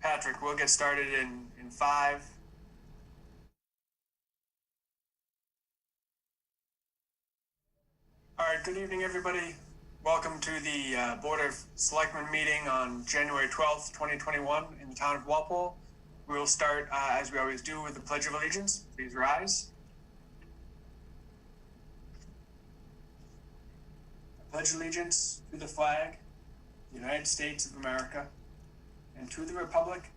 Patrick, we'll get started in 5. All right, good evening, everybody. Welcome to the Board of Selectmen meeting on January 12th, 2021 in the town of Walpole. We will start, as we always do, with the Pledge of Allegiance. Please rise. I pledge allegiance to the flag of the United States of America and to the republic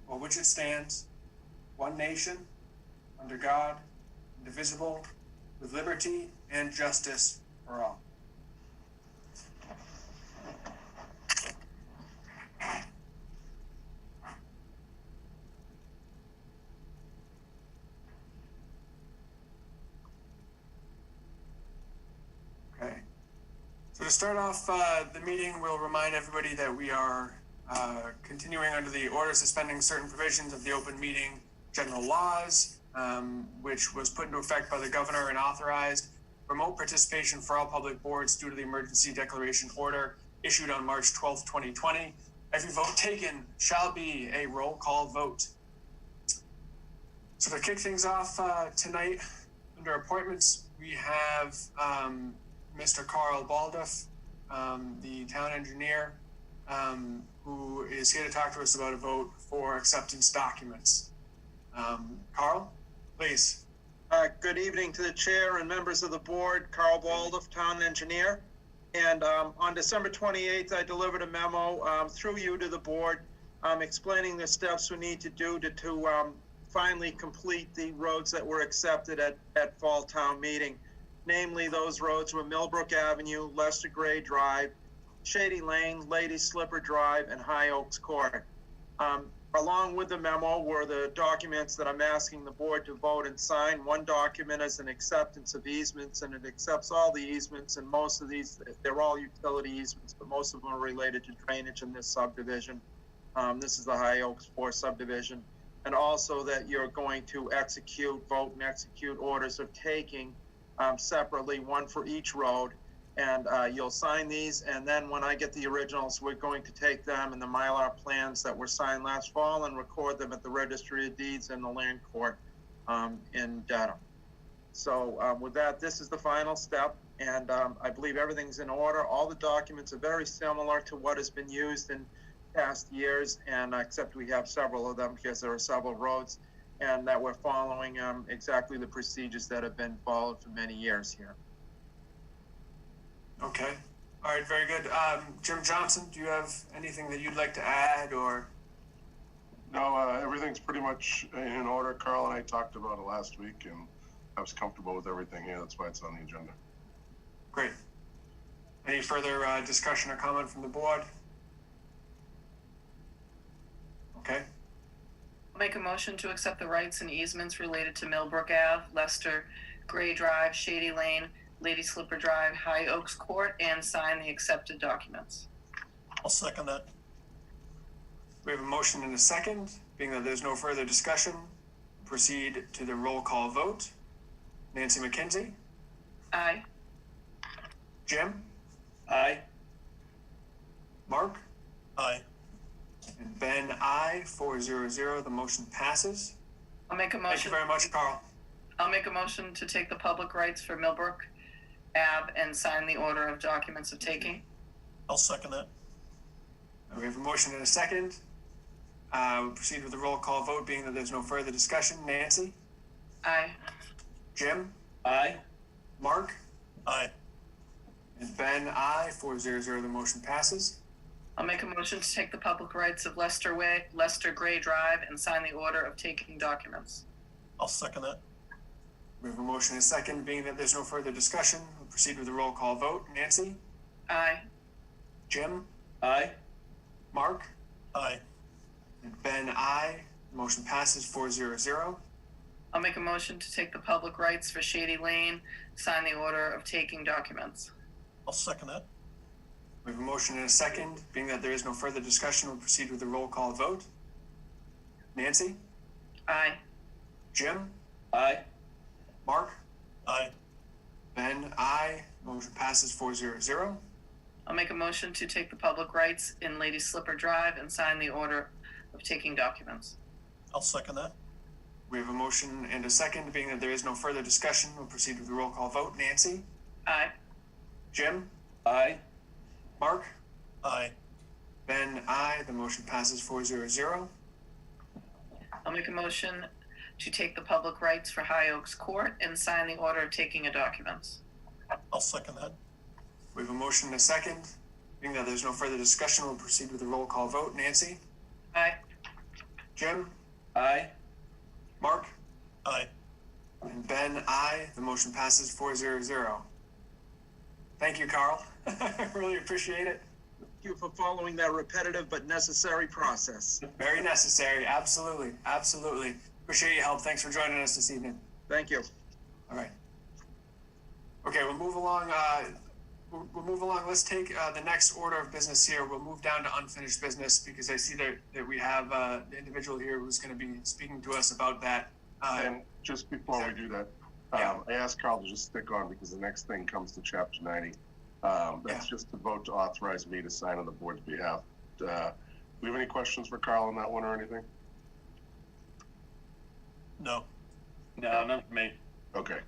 for which it stands, one nation, under God, indivisible, with liberty and justice for all. Okay. So to start off the meeting, we'll remind everybody that we are continuing under the order suspending certain provisions of the open meeting general laws, which was put into effect by the governor and authorized remote participation for all public boards due to the emergency declaration order issued on March 12th, 2020. Every vote taken shall be a roll call vote. So to kick things off tonight, under appointments, we have Mr. Carl Baldoff, the town engineer, who is here to talk to us about a vote for acceptance documents. Carl, please. Good evening to the chair and members of the board. Carl Baldoff, town engineer. And on December 28th, I delivered a memo through you to the board explaining the steps we need to do to finally complete the roads that were accepted at fall town meeting. Namely, those roads were Millbrook Avenue, Lester Gray Drive, Shady Lane, Lady Slipper Drive, and High Oaks Court. Along with the memo were the documents that I'm asking the board to vote and sign. One document is an acceptance of easements, and it accepts all the easements, and most of these, they're all utility easements, but most of them are related to drainage in this subdivision. This is the High Oaks 4 subdivision. And also that you're going to vote and execute orders of taking separately, one for each road. And you'll sign these, and then when I get the originals, we're going to take them and the Mylar plans that were signed last fall and record them at the Registry of Deeds and the Land Court in Dedham. So with that, this is the final step, and I believe everything's in order. All the documents are very similar to what has been used in past years, and except we have several of them because there are several roads, and that we're following exactly the procedures that have been followed for many years here. Okay. All right, very good. Jim Johnson, do you have anything that you'd like to add, or? No, everything's pretty much in order. Carl and I talked about it last week, and I was comfortable with everything here. That's why it's on the agenda. Great. Any further discussion or comment from the board? Okay. I'll make a motion to accept the rights and easements related to Millbrook Ave, Lester Gray Drive, Shady Lane, Lady Slipper Drive, High Oaks Court, and sign the accepted documents. I'll second that. We have a motion and a second. Being that there's no further discussion, proceed to the roll call vote. Nancy McKenzie? Aye. Jim? Aye. Mark? Aye. And Ben, aye. 4-0-0. The motion passes. I'll make a motion. Thank you very much, Carl. I'll make a motion to take the public rights for Millbrook Ave and sign the order of documents of taking. I'll second that. We have a motion and a second. We'll proceed with the roll call vote, being that there's no further discussion. Nancy? Aye. Jim? Aye. Mark? Aye. And Ben, aye. 4-0-0. The motion passes. I'll make a motion to take the public rights of Lester Gray Drive and sign the order of taking documents. I'll second that. We have a motion and a second. Being that there's no further discussion, we'll proceed with the roll call vote. Nancy? Aye. Jim? Aye. Mark? Aye. And Ben, aye. The motion passes 4-0-0. I'll make a motion to take the public rights for Shady Lane, sign the order of taking documents. I'll second that. We have a motion and a second. Being that there is no further discussion, we'll proceed with the roll call vote. Nancy? Aye. Jim? Aye. Mark? Aye. Ben, aye. Motion passes 4-0-0. I'll make a motion to take the public rights in Lady Slipper Drive and sign the order of taking documents. I'll second that. We have a motion and a second. Being that there is no further discussion, we'll proceed with the roll call vote. Nancy? Aye. Jim? Aye. Mark? Aye. Ben, aye. The motion passes 4-0-0. I'll make a motion to take the public rights for High Oaks Court and sign the order of taking of documents. I'll second that. We have a motion and a second. Being that there's no further discussion, we'll proceed with the roll call vote. Nancy? Aye. Jim? Aye. Mark? Aye. And Ben, aye. The motion passes 4-0-0. Thank you, Carl. I really appreciate it. Thank you for following that repetitive but necessary process. Very necessary. Absolutely. Absolutely. Appreciate your help. Thanks for joining us this evening. Thank you. All right. Okay, we'll move along. We'll move along. Let's take the next order of business here. We'll move down to unfinished business because I see that we have the individual here who's going to be speaking to us about that. And just before we do that, Yeah. I asked Carl to just stick on because the next thing comes to chapter 90. That's just to vote to authorize me to sign on the board's behalf. Do we have any questions for Carl on that one or anything? No. No, not for me. Okay.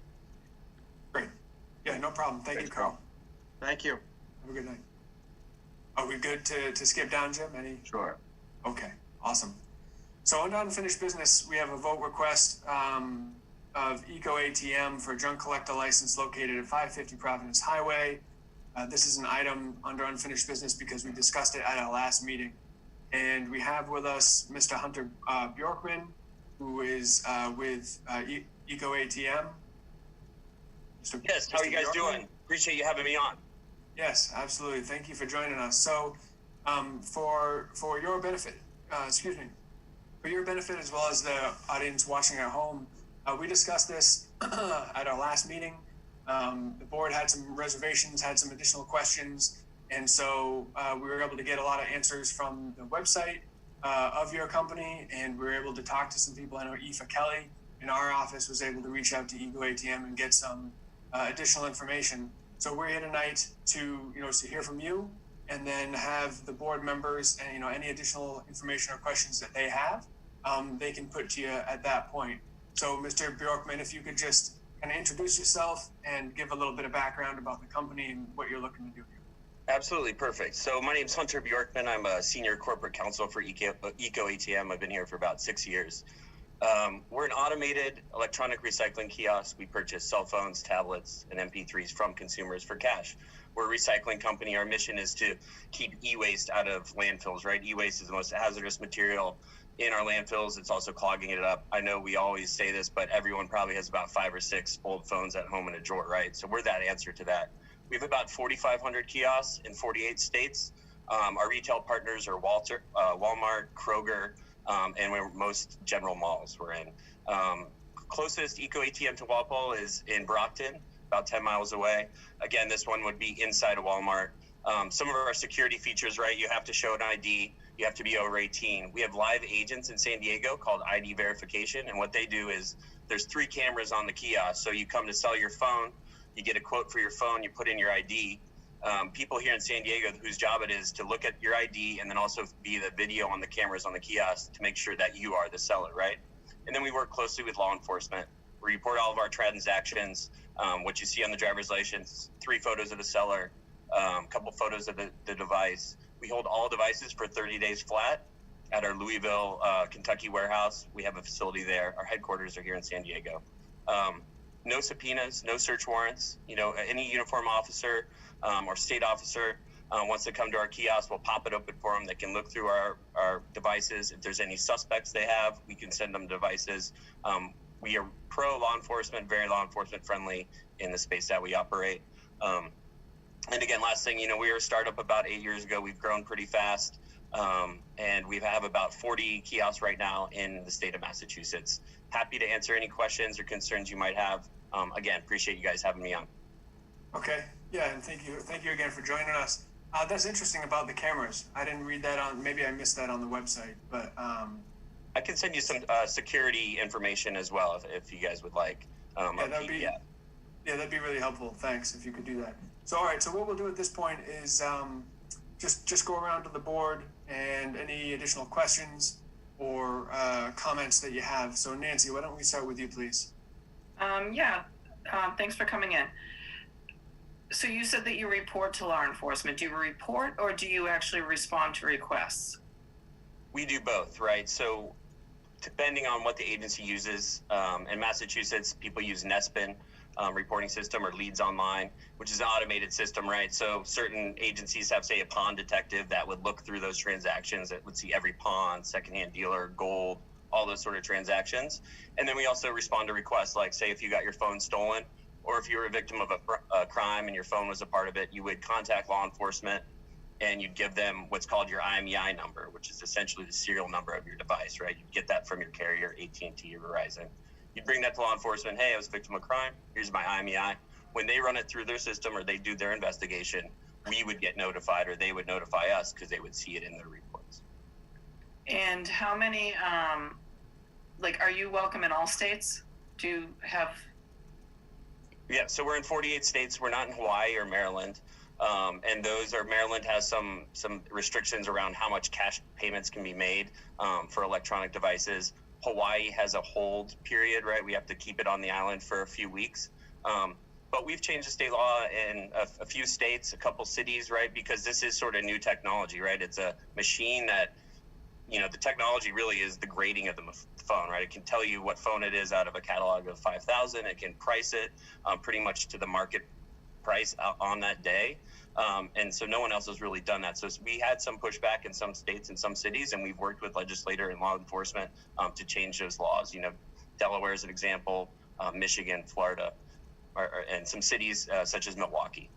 Great. Yeah, no problem. Thank you, Thanks, Carl. Thank you. Have a good night. Are we good to skip down, Jim? Any? Sure. Okay, awesome. So under unfinished business, we have a vote request of Eco ATM for a junk collector license located at 550 Providence Highway. This is an item under unfinished business because we discussed it at our last meeting. And we have with us Mr. Hunter Bjorkman, who is with Eco ATM. Yes, how are you guys Bjorkman? doing? Appreciate you having me on. Yes, absolutely. Thank you for joining us. So, for your benefit, for your benefit as well as the audience watching at home, we discussed this at our last meeting. The board had some reservations, had some additional questions, and so we were able to get a lot of answers from the website of your company, and we were able to talk to some people. I know Aoife Kelly in our office was able to reach out to Eco ATM and get some additional information. So we're here tonight to hear from you, and then have the board members and any additional information or questions that they have, they can put to you at that point. So Mr. Bjorkman, if you could just kind of introduce yourself and give a little bit of background about the company and what you're looking to do here. Absolutely, perfect. So my name's Hunter Bjorkman. I'm a senior corporate counsel for Eco ATM. I've been here for about 6 years. We're an automated electronic recycling kiosk. We purchase cell phones, tablets, and MP3s from consumers for cash. We're a recycling company. Our mission is to keep e-waste out of landfills, right? E-waste is the most hazardous material in our landfills. It's also clogging it up. I know we always say this, but everyone probably has about 5 or 6 old phones at home in a drawer, right? So we're that answer to that. We have about 4,500 kiosks in 48 states. Our retail partners are Walmart, Kroger, and we're most general malls we're in. Closest Eco ATM to Walpole is in Brockton, about 10 miles away. Again, this one would be inside a Walmart. Some of our security features, right? You have to show an ID. You have to be over 18. We have live agents in San Diego called ID verification. And what they do is there's 3 cameras on the kiosk. So you come to sell your phone, you get a quote for your phone, you put in your ID. People here in San Diego whose job it is to look at your ID and then also be the video on the cameras on the kiosk to make sure that you are the seller, right? And then we work closely with law enforcement. We report all of our transactions, what you see on the driver's license, 3 photos of the seller, a couple photos of the device. We hold all devices for 30 days flat at our Louisville, Kentucky warehouse. We have a facility there. Our headquarters are here in San Diego. No subpoenas, no search warrants. Any uniform officer or state officer wants to come to our kiosk, we'll pop it open for them. They can look through our devices. If there's any suspects they have, we can send them devices. We are pro law enforcement, very law enforcement friendly in the space that we operate. And again, last thing, we were a startup about 8 years ago. We've grown pretty fast. And we have about 40 kiosks right now in the state of Massachusetts. Happy to answer any questions or concerns you might have. Again, appreciate you guys having me on. Okay, yeah, and thank you again for joining us. That's interesting about the cameras. I didn't read that maybe I missed that on the website, but I can send you some security information as well if you guys would like. that'd be really helpful. Thanks if you could do that. So all right, so what we'll do at this point is just go around to the board and any additional questions or comments that you have. So Nancy, why don't we start with you, please? Thanks for coming in. So you said that you report to law enforcement. Do you report or do you actually respond to requests? We do both, right? So depending on what the agency uses, in Massachusetts, people use Mspa reporting system or Leads Online, which is an automated system, right? So certain agencies have, say, a pawn detective that would look through those transactions, that would see every pawn, secondhand dealer, gold, all those sort of transactions. And then we also respond to requests, like, say, if you got your phone stolen, or if you were a victim of a crime and your phone was a part of it, you would contact law enforcement and you'd give them what's called your IMEI number, which is essentially the serial number of your device, right? You'd get that from your carrier, AT&T or Verizon. You'd bring that to law enforcement. Hey, I was a victim of crime. Here's my IMEI. When they run it through their system or they do their investigation, we would get notified, or they would notify us because they would see it in their reports. And how many, are you welcome in all states? Do you have... Yeah, so we're in 48 states. We're not in Hawaii or Maryland. And Maryland has some restrictions around how much cash payments can be made for electronic devices. Hawaii has a hold period, right? We have to keep it on the island for a few weeks. But we've changed the state law in a few states, a couple cities, right? Because this is sort of new technology, right? It's a machine that, the technology really is the grading of the phone, right? It can tell you what phone it is out of a catalog of 5,000. It can price it pretty much to the market price on that day. And so no one else has really done that. So we had some pushback in some states and some cities, and we've worked with legislator and law enforcement to change those laws. Delaware is an example, Michigan, Florida, and some cities such as Milwaukee.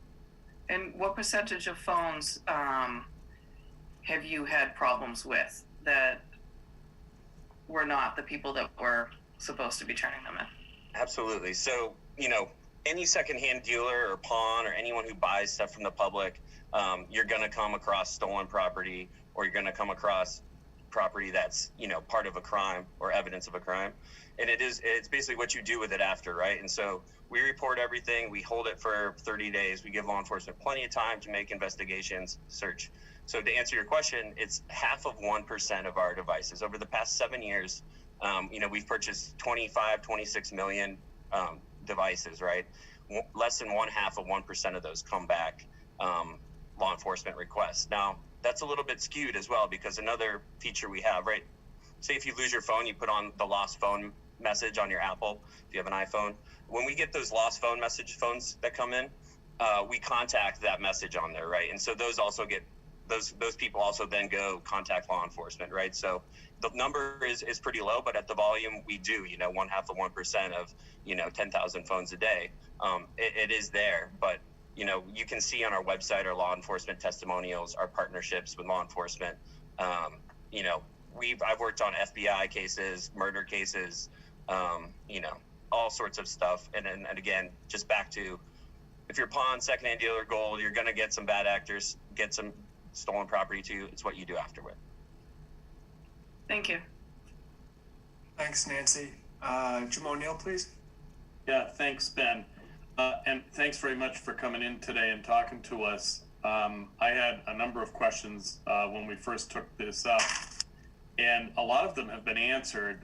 And what percentage of phones have you had problems with that were not the people that were supposed to be turning them in? Absolutely. So, any secondhand dealer or pawn or anyone who buys stuff from the public, you're going to come across stolen property, or you're going to come across property that's, part of a crime or evidence of a crime. And it's basically what you do with it after, right? And so we report everything. We hold it for 30 days. We give law enforcement plenty of time to make investigations, search. So to answer your question, it's 0.5% of our devices. Over the past 7 years, we've purchased 26 million devices, right? Less than 0.5% of those come back law enforcement requests. Now, that's a little bit skewed as well, because another feature we have, right? Say if you lose your phone, you put on the lost phone message on your Apple, if you have an iPhone. When we get those lost phone message phones that come in, we contact that message on there, right? And so those also get, those people also then go contact law enforcement, right? So the number is pretty low, but at the volume we do, 0.5% of, 10,000 phones a day. It is there, but you can see on our website our law enforcement testimonials, our partnerships with law enforcement. I've worked on FBI cases, murder cases, all sorts of stuff. And again, just back to, if you're pawn, secondhand dealer, gold, you're going to get some bad actors, get some stolen property too. It's what you do afterward. Thank you. Thanks, Nancy. Jim O'Neill, please. Yeah, thanks, Ben. And thanks very much for coming in today and talking to us. I had a number of questions when we first took this up, and a lot of them have been answered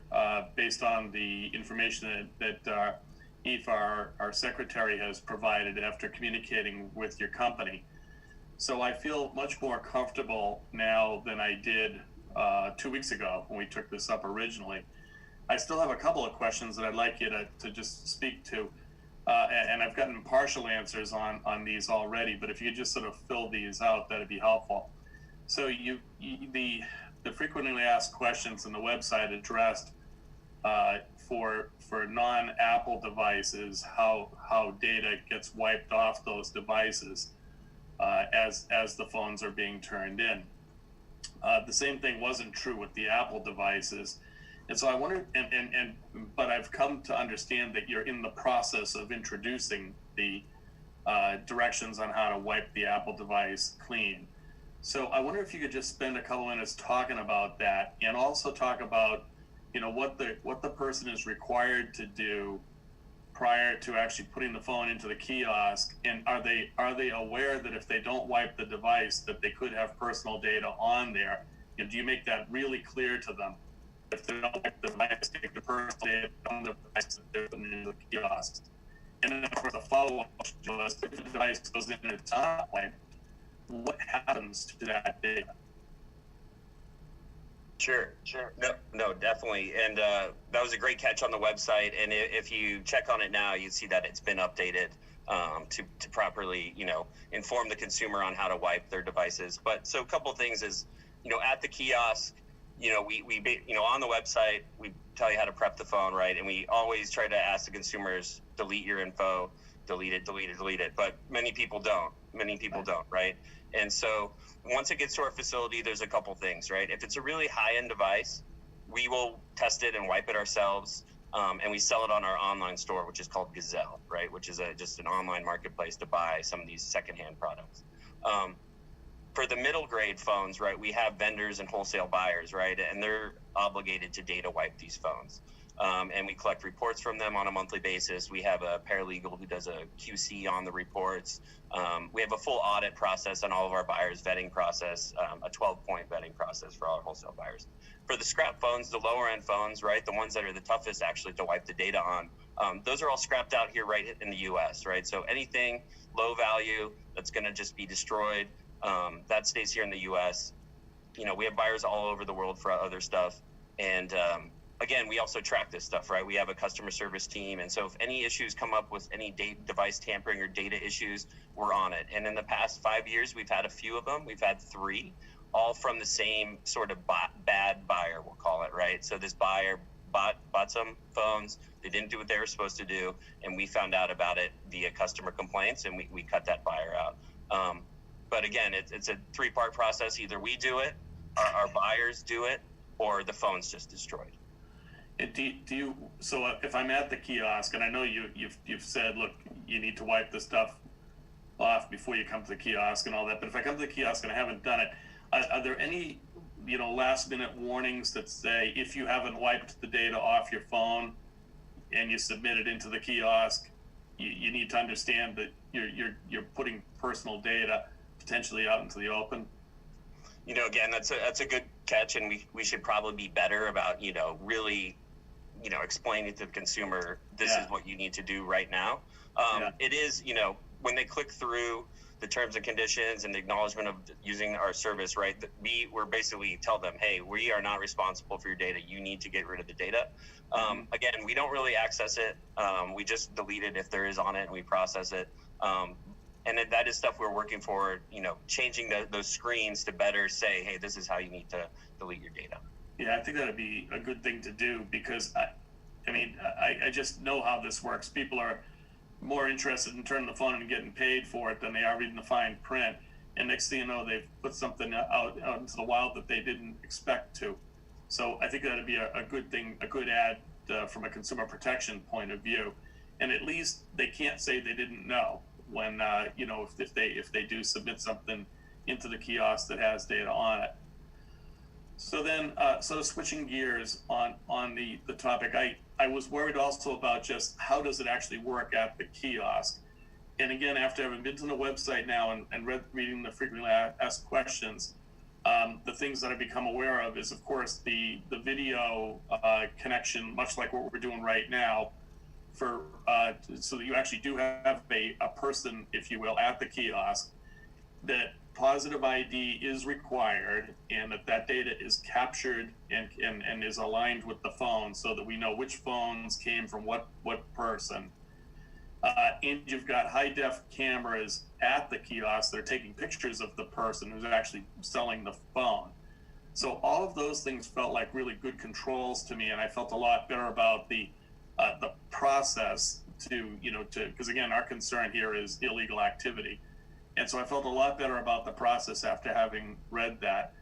based on the information that Eve, our secretary, has provided after communicating with your company. So I feel much more comfortable now than I did 2 weeks ago when we took this up originally. I still have a couple of questions that I'd like you to just speak to. And I've gotten partial answers on these already, but if you could just sort of fill these out, that'd be helpful. So the frequently asked questions on the website addressed for non-Apple devices, how data gets wiped off those devices as the phones are being turned in. The same thing wasn't true with the Apple devices. And so I wonder, but I've come to understand that you're in the process of introducing the directions on how to wipe the Apple device clean. So I wonder if you could just spend a couple minutes talking about that, and also talk about, what the person is required to do prior to actually putting the phone into the kiosk, and are they aware that if they don't wipe the device that they could have personal data on there? And do you make that really clear to them? if they don't like the device, take the personal data on the device that they're putting into the kiosk. And then, of course, the follow-up was if the device goes in and it's not wiped, what happens to that data? Sure. No, definitely. And that was a great catch on the website. And if you check on it now, you see that it's been updated to properly, inform the consumer on how to wipe their devices. But so a couple of things is, at the kiosk, we on the website, we tell you how to prep the phone, right? And we always try to ask the consumers, delete your info, delete it. But many people don't, right? And so once it gets to our facility, there's a couple things, right? If it's a really high-end device, we will test it and wipe it ourselves. And we sell it on our online store, which is called Gazelle, right? Which is just an online marketplace to buy some of these secondhand products. For the middle grade phones, right, we have vendors and wholesale buyers, right? And they're obligated to data wipe these phones. And we collect reports from them on a monthly basis. We have a paralegal who does a QC on the reports. We have a full audit process on all of our buyers, vetting process, a 12-point vetting process for all our wholesale buyers. For the scrap phones, the lower end phones, right, the ones that are the toughest actually to wipe the data on, those are all scrapped out here right in the US, right? So anything low value that's gonna just be destroyed, that stays here in the US. We have buyers all over the world for other stuff. And again, we also track this stuff, right? We have a customer service team. And so if any issues come up with any device tampering or data issues, we're on it. And in the past 5 years, we've had a few of them. We've had 3, all from the same sort of bad buyer, we'll call it, right? So this buyer bought some phones. They didn't do what they were supposed to do. And we found out about it via customer complaints, and we cut that buyer out. But again, it's a 3-part process. Either we do it, our buyers do it, or the phone's just destroyed. So if I'm at the kiosk, and I know you've said, look, you need to wipe the stuff off before you come to the kiosk and all that, but if I come to the kiosk and I haven't done it, are there any last minute warnings that say if you haven't wiped the data off your phone and you submit it into the kiosk, you need to understand that you're putting personal data potentially out into the open? Again, that's a good catch, and we should probably be better about really explaining to the consumer this is what you need to do right now. It is when they click through the terms and conditions and the acknowledgement of using our service, right, we're basically tell them, hey, we are not responsible for your data. You need to get rid of the data. Again, we don't really access it. We just delete it if there is on it, and we process it. And that is stuff we're working for, changing those screens to better say, hey, this is how you need to delete your data. Yeah, I think that'd be a good thing to do, because I just know how this works. People are more interested in turning the phone and getting paid for it than they are reading the fine print. And next thing you know, they've put something out into the wild that they didn't expect to. So I think that'd be a good thing, a good ad from a consumer protection point of view. And at least they can't say they didn't know when if they do submit something into the kiosk that has data on it. So then, switching gears on the topic, I was worried also about just how does it actually work at the kiosk. And again, after having been to the website now and reading the frequently asked questions, the things that I become aware of is, of course, the video connection, much like what we're doing right now, for so that you actually do have a person, if you will, at the kiosk, that positive ID is required, and that data is captured and is aligned with the phone, so that we know which phones came from what person. And you've got high def cameras at the kiosk that are taking pictures of the person who's actually selling the phone. So all of those things felt like really good controls to me, and I felt a lot better about the process because again, our concern here is illegal activity. And so I felt a lot better about the process after having read that.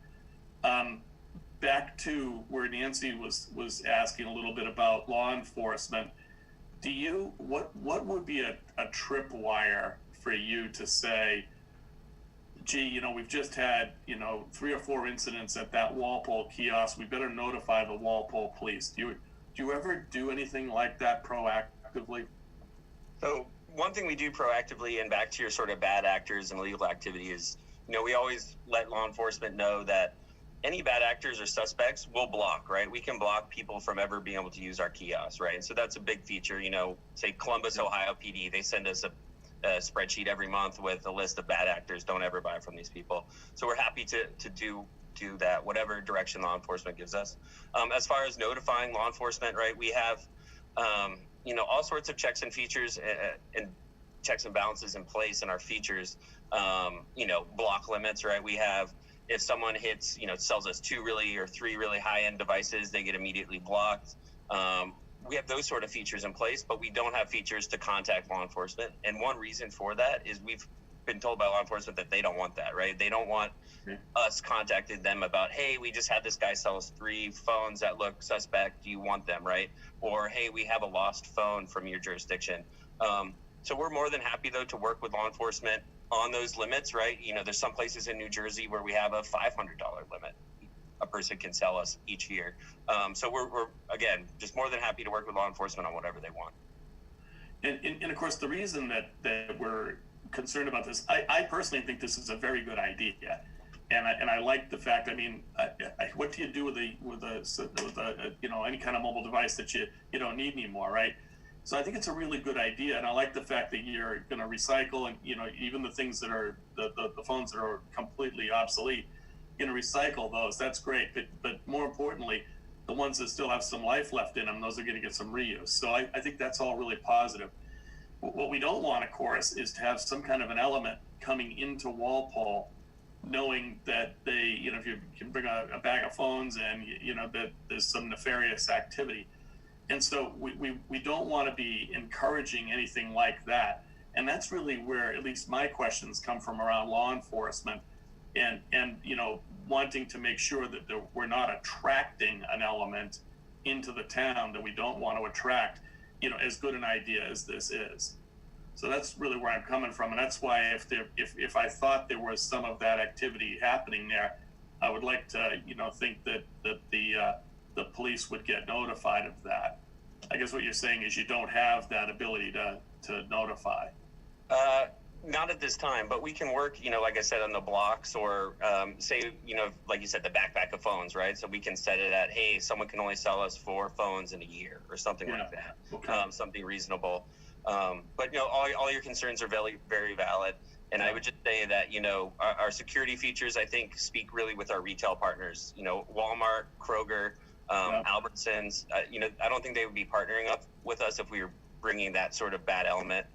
Back to where Nancy was asking a little bit about law enforcement. What would be a tripwire for you to say, gee, we've just had, 3 or 4 incidents at that Walpole kiosk. We better notify the Walpole police. Do you ever do anything like that proactively? So one thing we do proactively, and back to your sort of bad actors and illegal activity, is, we always let law enforcement know that any bad actors or suspects, we'll block, right? We can block people from ever being able to use our kiosks, right? And so that's a big feature. You know, say Columbus, Ohio PD, they send us a spreadsheet every month with a list of bad actors. Don't ever buy from these people. So we're happy to do that, whatever direction law enforcement gives us. As far as notifying law enforcement, right, we have, you know, all sorts of checks and features and checks and balances in place in our features. You know, block limits, right? We have, if someone hits, you know, sells us 2 or 3 really high-end devices, they get immediately blocked. We have those sort of features in place, but we don't have features to contact law enforcement. And one reason for that is we've been told by law enforcement that they don't want that, right? They don't want us contacting them about, hey, we just had this guy sell us 3 phones that look suspect. Do you want them, right? Or, hey, we have a lost phone from your jurisdiction. So we're more than happy, though, to work with law enforcement on those limits, right? You know, there's some places in New Jersey where we have a $500 limit a person can sell us each year. So we're again, just more than happy to work with law enforcement on whatever they want. And of course, the reason that we're concerned about this, I personally think this is a very good idea. And I like the fact, I mean, what do you do with a you know, any kind of mobile device that you don't need anymore, right? So I think it's a really good idea, and I like the fact that you're going to recycle, and, you know, even the things that are the phones that are completely obsolete, you're going to recycle those. That's great, but more importantly, the ones that still have some life left in them, those are going to get some reuse. So I think that's all really positive. What we don't want, of course, is to have some kind of an element coming into Walpole, knowing that they, you know, if you can bring a bag of phones and, you know, that there's some nefarious activity. And so we don't want to be encouraging anything like that. And that's really where at least my questions come from around law enforcement and you know, wanting to make sure that we're not attracting an element into the town that we don't want to attract, you know, as good an idea as this is. So that's really where I'm coming from. And that's why if I thought there was some of that activity happening there, I would like to, you know, think that the police would get notified of that. I guess what you're saying is you don't have that ability to notify. Not at this time, but we can work, you know, like I said, on the blocks or say, you know, like you said, the backpack of phones, right? So we can set it at, hey, someone can only sell us 4 phones in a year or something like that. Okay. Something reasonable. But, you know, all your concerns are very, very valid. And I would just say that, you know, our security features, I think, speak really with our retail partners, you know, Walmart, Kroger, Albertsons, you know, I don't think they would be partnering up with us if we were bringing that sort of bad element.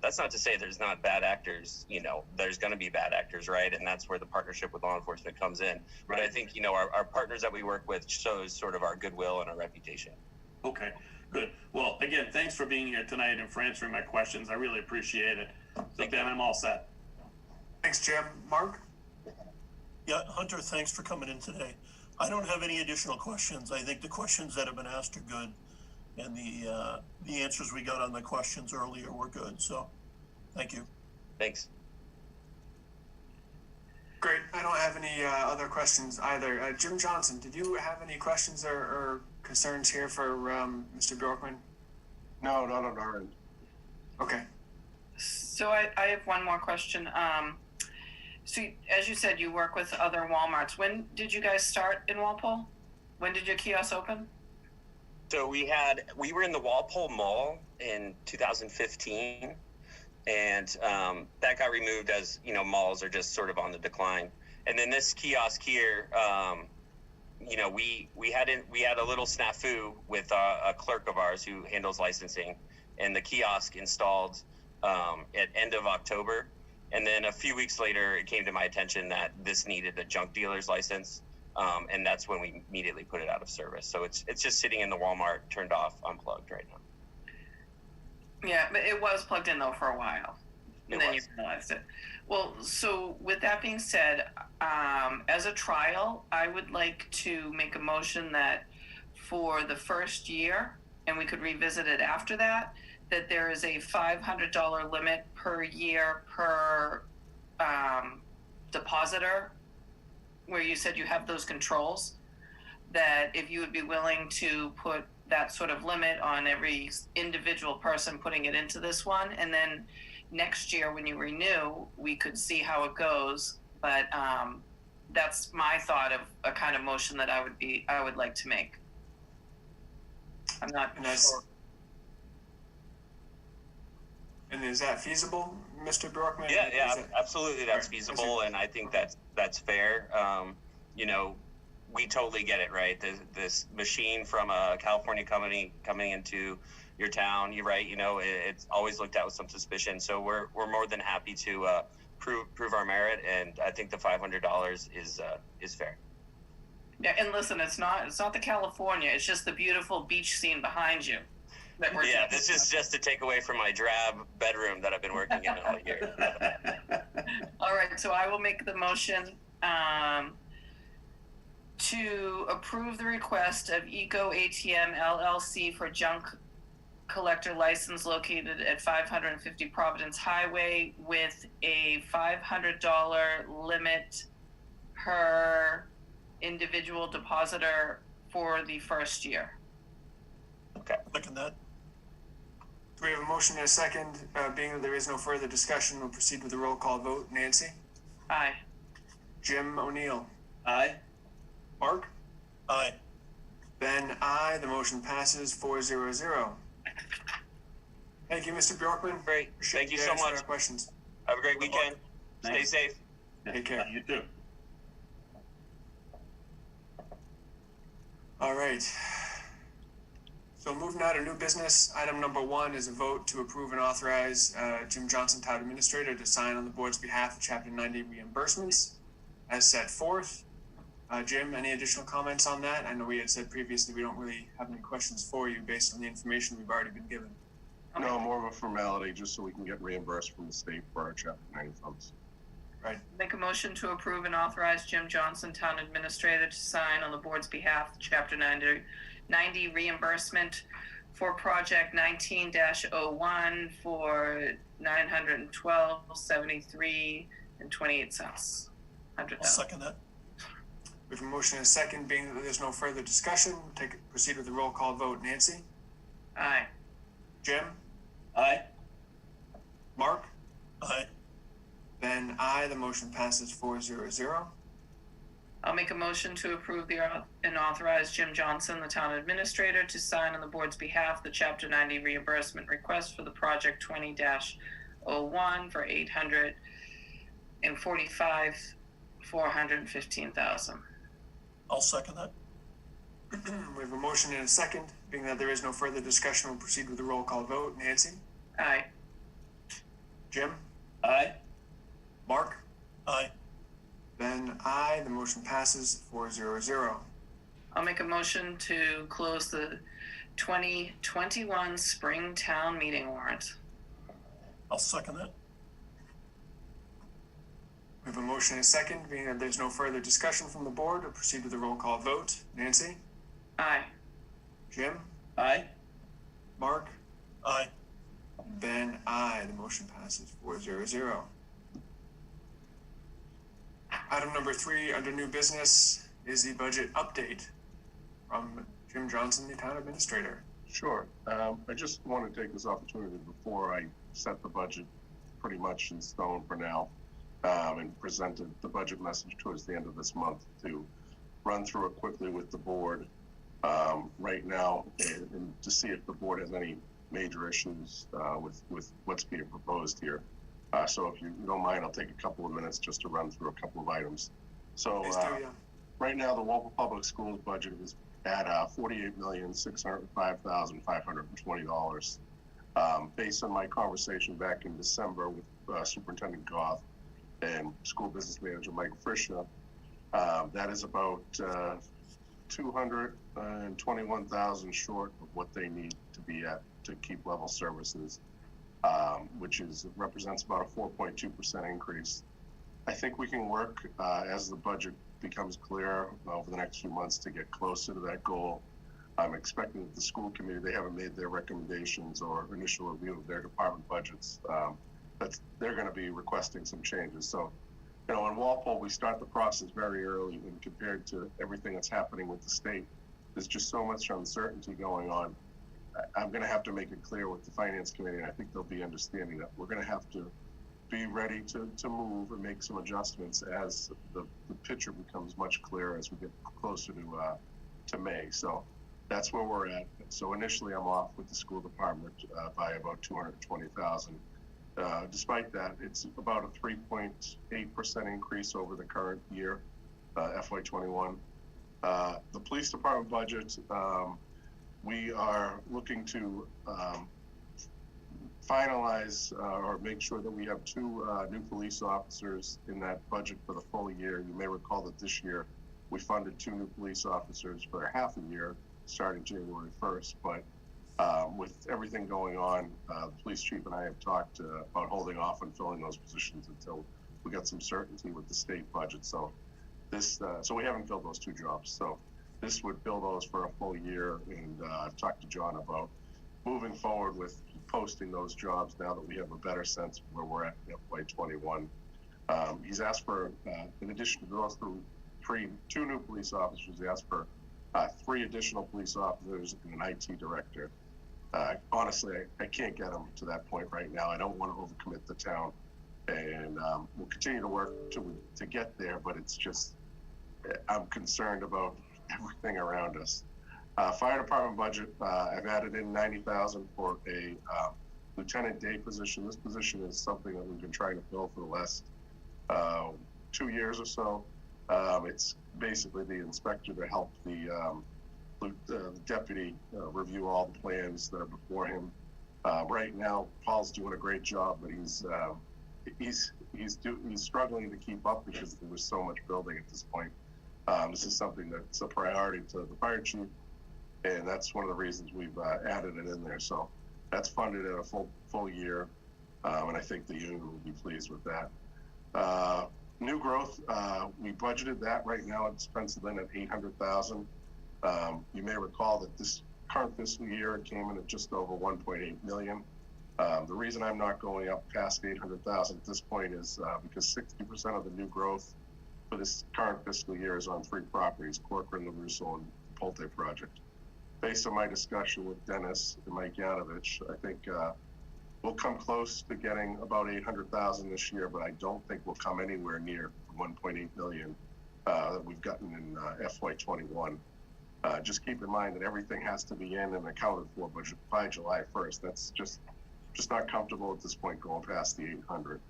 That's not to say there's not bad actors, you know, there's going to be bad actors, right? And that's where the partnership with law enforcement comes in. But I think, you know, our partners that we work with shows sort of our goodwill and our reputation. Okay, good. Well, again, thanks for being here tonight and for answering my questions. I really appreciate it. So Ben, I'm all set. Thanks, Jim. Mark? Yeah, Hunter, thanks for coming in today. I don't have any additional questions. I think the questions that have been asked are good, and the answers we got on the questions earlier were good. So, thank you. Thanks. Great. I don't have any other questions either. Jim Johnson, did you have any questions or concerns here for Mr. Bjorkman? No, not on our end. Okay. So I have one more question. So as you said, you work with other Walmarts. When did you guys start in Walpole? When did your kiosk open? So we were in the Walpole Mall in 2015, and that got removed as, you know, malls are just sort of on the decline. And then this kiosk here, you know, we had a little snafu with a clerk of ours who handles licensing, and the kiosk installed at end of October. And then a few weeks later, it came to my attention that this needed a junk dealer's license. And that's when we immediately put it out of service. So it's just sitting in the Walmart, turned off, unplugged right now. Yeah, but it was plugged in though for a while. And then you realized it. Well, so with that being said, as a trial, I would like to make a motion that for the first year, and we could revisit it after that, that there is a $500 limit per year per depositor, where you said you have those controls, that if you would be willing to put that sort of limit on every individual person putting it into this one, and then next year when you renew, we could see how it goes, but that's my thought of a kind of motion that I would like to make. I'm not And that's- sure. And is that feasible, Mr. Bjorkman? Yeah, Is that- absolutely, that's Right. feasible, and I think that's fair. You know, we totally get it, right? This machine from a California company coming into your town, you're right. You know, it's always looked at with some suspicion. So we're more than happy to prove our merit, and I think the $500 is fair. Yeah, and listen, it's not the California. It's just the beautiful beach scene behind you. That we're Yeah, this is just to take away from my drab bedroom that I've been working in all year. All right, so I will make the motion to approve the request of Eco ATM LLC for junk collector license located at 550 Providence Highway with a $500 limit per individual depositor for the first year. Okay. Second that. Do we have a motion and a second? Being that there is no further discussion, we'll proceed with the roll call vote. Nancy? Aye. Jim O'Neill? Aye. Mark? Aye. Ben, aye. The motion passes 4-0-0. Thank you, Mr. Bjorkman. Great. Appreciate Thank you you so answering much. our questions. Have a great weekend. Stay Thanks. safe. Take care. You too. All right. So moving on to new business, item number 1 is a vote to approve and authorize Jim Johnson, Town Administrator, to sign on the board's behalf the Chapter 90 reimbursements as set forth. Jim, any additional comments on that? I know we had said previously we don't really have any questions for you based on the information we've already been given. No, more of a formality, just so we can get reimbursed from the state for our Chapter 90 funds. Right. Make a motion to approve and authorize Jim Johnson, Town Administrator, to sign on the board's behalf the Chapter 90 reimbursement for Project 19-01 for $912.73 and 28 cents. I'll second that. We have a motion and a second. Being that there's no further discussion, we'll proceed with the roll call vote. Nancy? Aye. Jim? Aye. Mark? Aye. Ben, aye. The motion passes 4-0-0. I'll make a motion to approve and authorize Jim Johnson, the Town Administrator, to sign on the board's behalf the Chapter 90 reimbursement request for the Project 20-01 for $845,415,000. I'll second that. We have a motion and a second. Being that there is no further discussion, we'll proceed with the roll call vote. Nancy? Aye. Jim? Aye. Mark? Aye. Ben, aye. The motion passes 4-0-0. I'll make a motion to close the 2021 Spring Town Meeting warrant. I'll second that. We have a motion and a second. Being that there's no further discussion from the board, we'll proceed with the roll call vote. Nancy? Aye. Jim? Aye. Mark? Aye. Ben, aye. The motion passes 4-0-0. Item number 3 under new business is the budget update from Jim Johnson, the Town Administrator. Sure. I just want to take this opportunity before I set the budget pretty much in stone for now, and presented the budget message towards the end of this month to run through it quickly with the board right now and to see if the board has any major issues with what's being proposed here. So if you don't mind, I'll take a couple of minutes just to run through a couple of items. So Please do, yeah. right now, the Walpole Public Schools budget is at $48,605,520. Based on my conversation back in December with Superintendent Goff and School Business Manager Mike Frisha, that is about 221,000 short of what they need to be at to keep level services, which represents about a 4.2% increase. I think we can work as the budget becomes clear over the next few months to get closer to that goal. I'm expecting that the school committee, they haven't made their recommendations or initial review of their department budgets, but they're going to be requesting some changes. So, you know, in Walpole, we start the process very early, and compared to everything that's happening with the state, there's just so much uncertainty going on. I'm going to have to make it clear with the finance committee, and I think they'll be understanding that we're going to have to be ready to move and make some adjustments as the picture becomes much clearer as we get closer to May. So that's where we're at. So initially I'm off with the school department by about $220,000. Despite that, it's about a 3.8% increase over the current year, FY21. The police department budget, we are looking to finalize or make sure that we have 2 new police officers in that budget for the full year. You may recall that this year we funded 2 new police officers for half a year starting January 1st, but with everything going on, the police chief and I have talked about holding off on filling those positions until we got some certainty with the state budget. So this, so we haven't filled those 2 jobs. So this would fill those for a full year, and I've talked to John about moving forward with posting those jobs now that we have a better sense of where we're at in FY21. He's asked for, in addition to those 2 new police officers, he asked for 3 additional police officers and an IT director. Honestly, I can't get them to that point right now. I don't want to overcommit the town, and we'll continue to work to get there, but it's just, I'm concerned about everything around us. Fire department budget, I've added in $90,000 for a lieutenant day position. This position is something that we've been trying to fill for the last 2 years or so. It's basically the inspector to help the deputy review all the plans that are before him. Right now, Paul's doing a great job, but he's struggling to keep up because there was so much building at this point. This is something that's a priority to the fire chief, and that's one of the reasons we've added it in there. So that's funded at a full year, and I think the union will be pleased with that. New growth, we budgeted that. Right now it's penciled in at $800,000. You may recall that this current fiscal year it came in at just over 1.8 million. The reason I'm not going up past 800,000 at this point is because 60% of the new growth for this current fiscal year is on 3 properties: Corcoran, LaRusso, and the Polte project. Based on my discussion with Dennis and Mike Yanovich, I think we'll come close to getting about 800,000 this year, but I don't think we'll come anywhere near 1.8 million that we've gotten in FY21. Just keep in mind that everything has to be in and accounted for by July 1st. That's just not comfortable at this point going past the 800.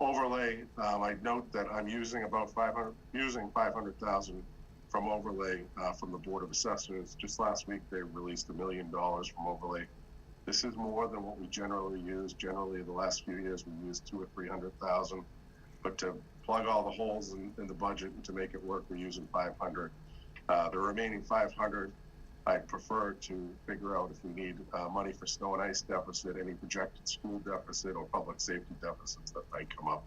Overlay, I note that I'm using about 500,000 from overlay from the Board of Assessors. Just last week, they released $1 million from overlay. This is more than what we generally use. Generally, the last few years, we used 200,000 or 300,000, but to plug all the holes in the budget and to make it work, we're using 500. The remaining 500, I prefer to figure out if we need money for snow and ice deficit, any projected school deficit, or public safety deficits that might come up.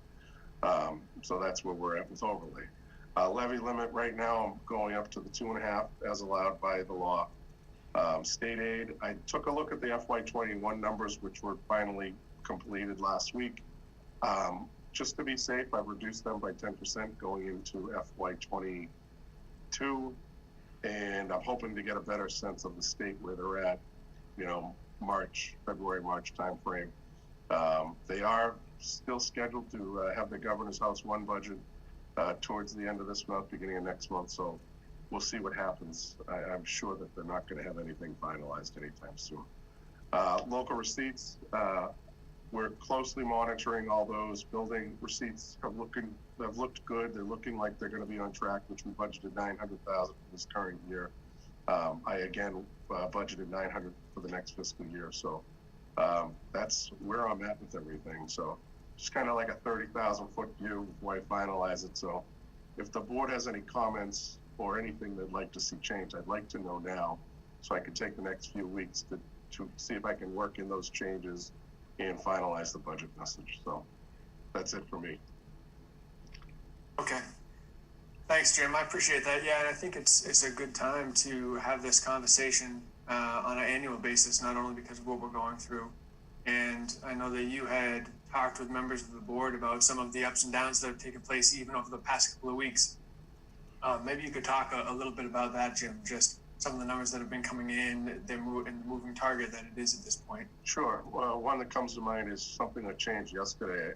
So that's where we're at with overlay. Levy limit right now, I'm going up to the 2.5 as allowed by the law. State aid, I took a look at the FY21 numbers, which were finally completed last week. Just to be safe, I've reduced them by 10% going into FY22. And I'm hoping to get a better sense of the state where they're at, February, March timeframe. They are still scheduled to have the Governor's House 1 budget towards the end of this month, beginning of next month. So we'll see what happens. I'm sure that they're not going to have anything finalized anytime soon. Local receipts, we're closely monitoring all those. Building receipts have looked good. They're looking like they're going to be on track, which we budgeted 900,000 for this current year. I again budgeted 900 for the next fiscal year. So that's where I'm at with everything. So just kind of like a 30,000 foot view before I finalize it. So if the board has any comments or anything they'd like to see changed, I'd like to know now, so I can take the next few weeks to see if I can work in those changes and finalize the budget message. So that's it for me. Okay. Thanks, Jim. I appreciate that. Yeah, and I think it's a good time to have this conversation on an annual basis, not only because of what we're going through. And I know that you had talked with members of the board about some of the ups and downs that have taken place even over the past couple of weeks. Maybe you could talk a little bit about that, Jim, just some of the numbers that have been coming in, and the moving target that it is at this point. Sure. Well, one that comes to mind is something that changed yesterday.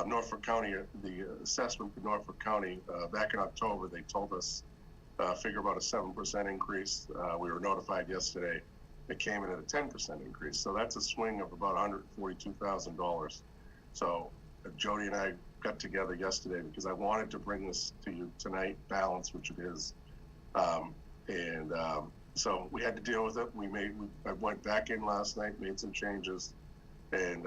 Norfolk County, the assessment for Norfolk County, back in October, they told us figure about a 7% increase. We were notified yesterday it came in at a 10% increase. So that's a swing of about $142,000. So Jody and I got together yesterday because I wanted to bring this to you tonight, balance, which it is. So we had to deal with it. I went back in last night, made some changes, and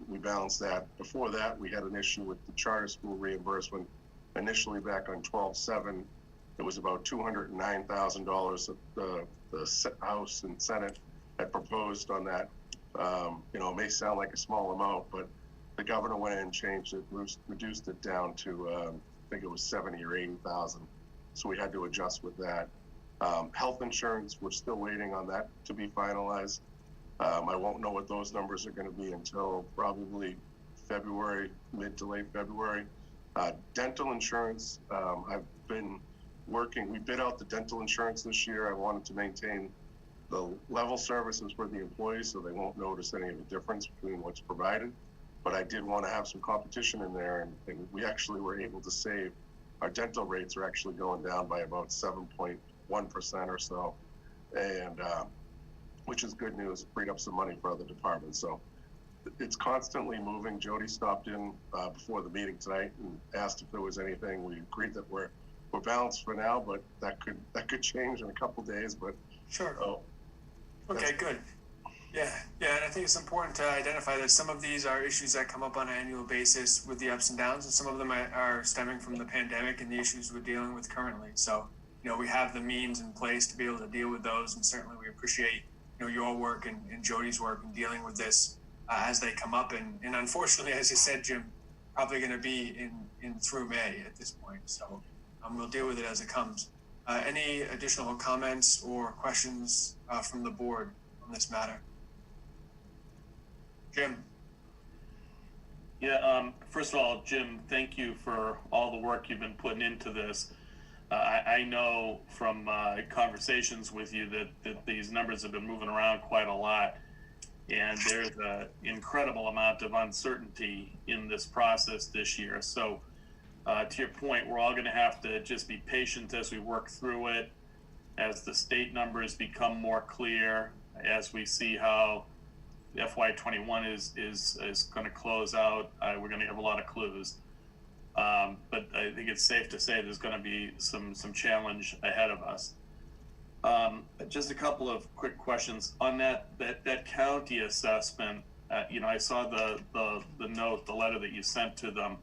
we balanced that. Before that, we had an issue with the charter school reimbursement. Initially back on 12/7, it was about $209,000 that the House and Senate had proposed on that. It may sound like a small amount, but the governor went in and changed it, reduced it down to, I think it was 70 or 80,000. So we had to adjust with that. Health insurance, we're still waiting on that to be finalized. I won't know what those numbers are going to be until probably February, mid to late February. Dental insurance, I've been working, we bid out the dental insurance this year. I wanted to maintain the level services for the employees so they won't notice any of the difference between what's provided. But I did want to have some competition in there, and we actually were able to save. Our dental rates are actually going down by about 7.1% or so, and which is good news. It freed up some money for other departments. So it's constantly moving. Jody stopped in before the meeting tonight and asked if there was anything. We agreed that we're balanced for now, but that could change in a couple days. But sure. Okay, good. Yeah, and I think it's important to identify that some of these are issues that come up on an annual basis with the ups and downs, and some of them are stemming from the pandemic and the issues we're dealing with currently. So, we have the means in place to be able to deal with those, and certainly we appreciate, your work and Jody's work in dealing with this as they come up. And unfortunately, as you said, Jim, probably going to be in through May at this point. So we'll deal with it as it comes. Any additional comments or questions from the board on this matter? Jim. Yeah, first of all, Jim, thank you for all the work you've been putting into this. I know from conversations with you that these numbers have been moving around quite a lot, and there's an incredible amount of uncertainty in this process this year. So to your point, we're all going to have to just be patient as we work through it, as the state numbers become more clear, as we see how FY21 is going to close out. We're going to have a lot of clues. But I think it's safe to say there's going to be some challenge ahead of us. Just a couple of quick questions on that county assessment. I saw the note, the letter that you sent to them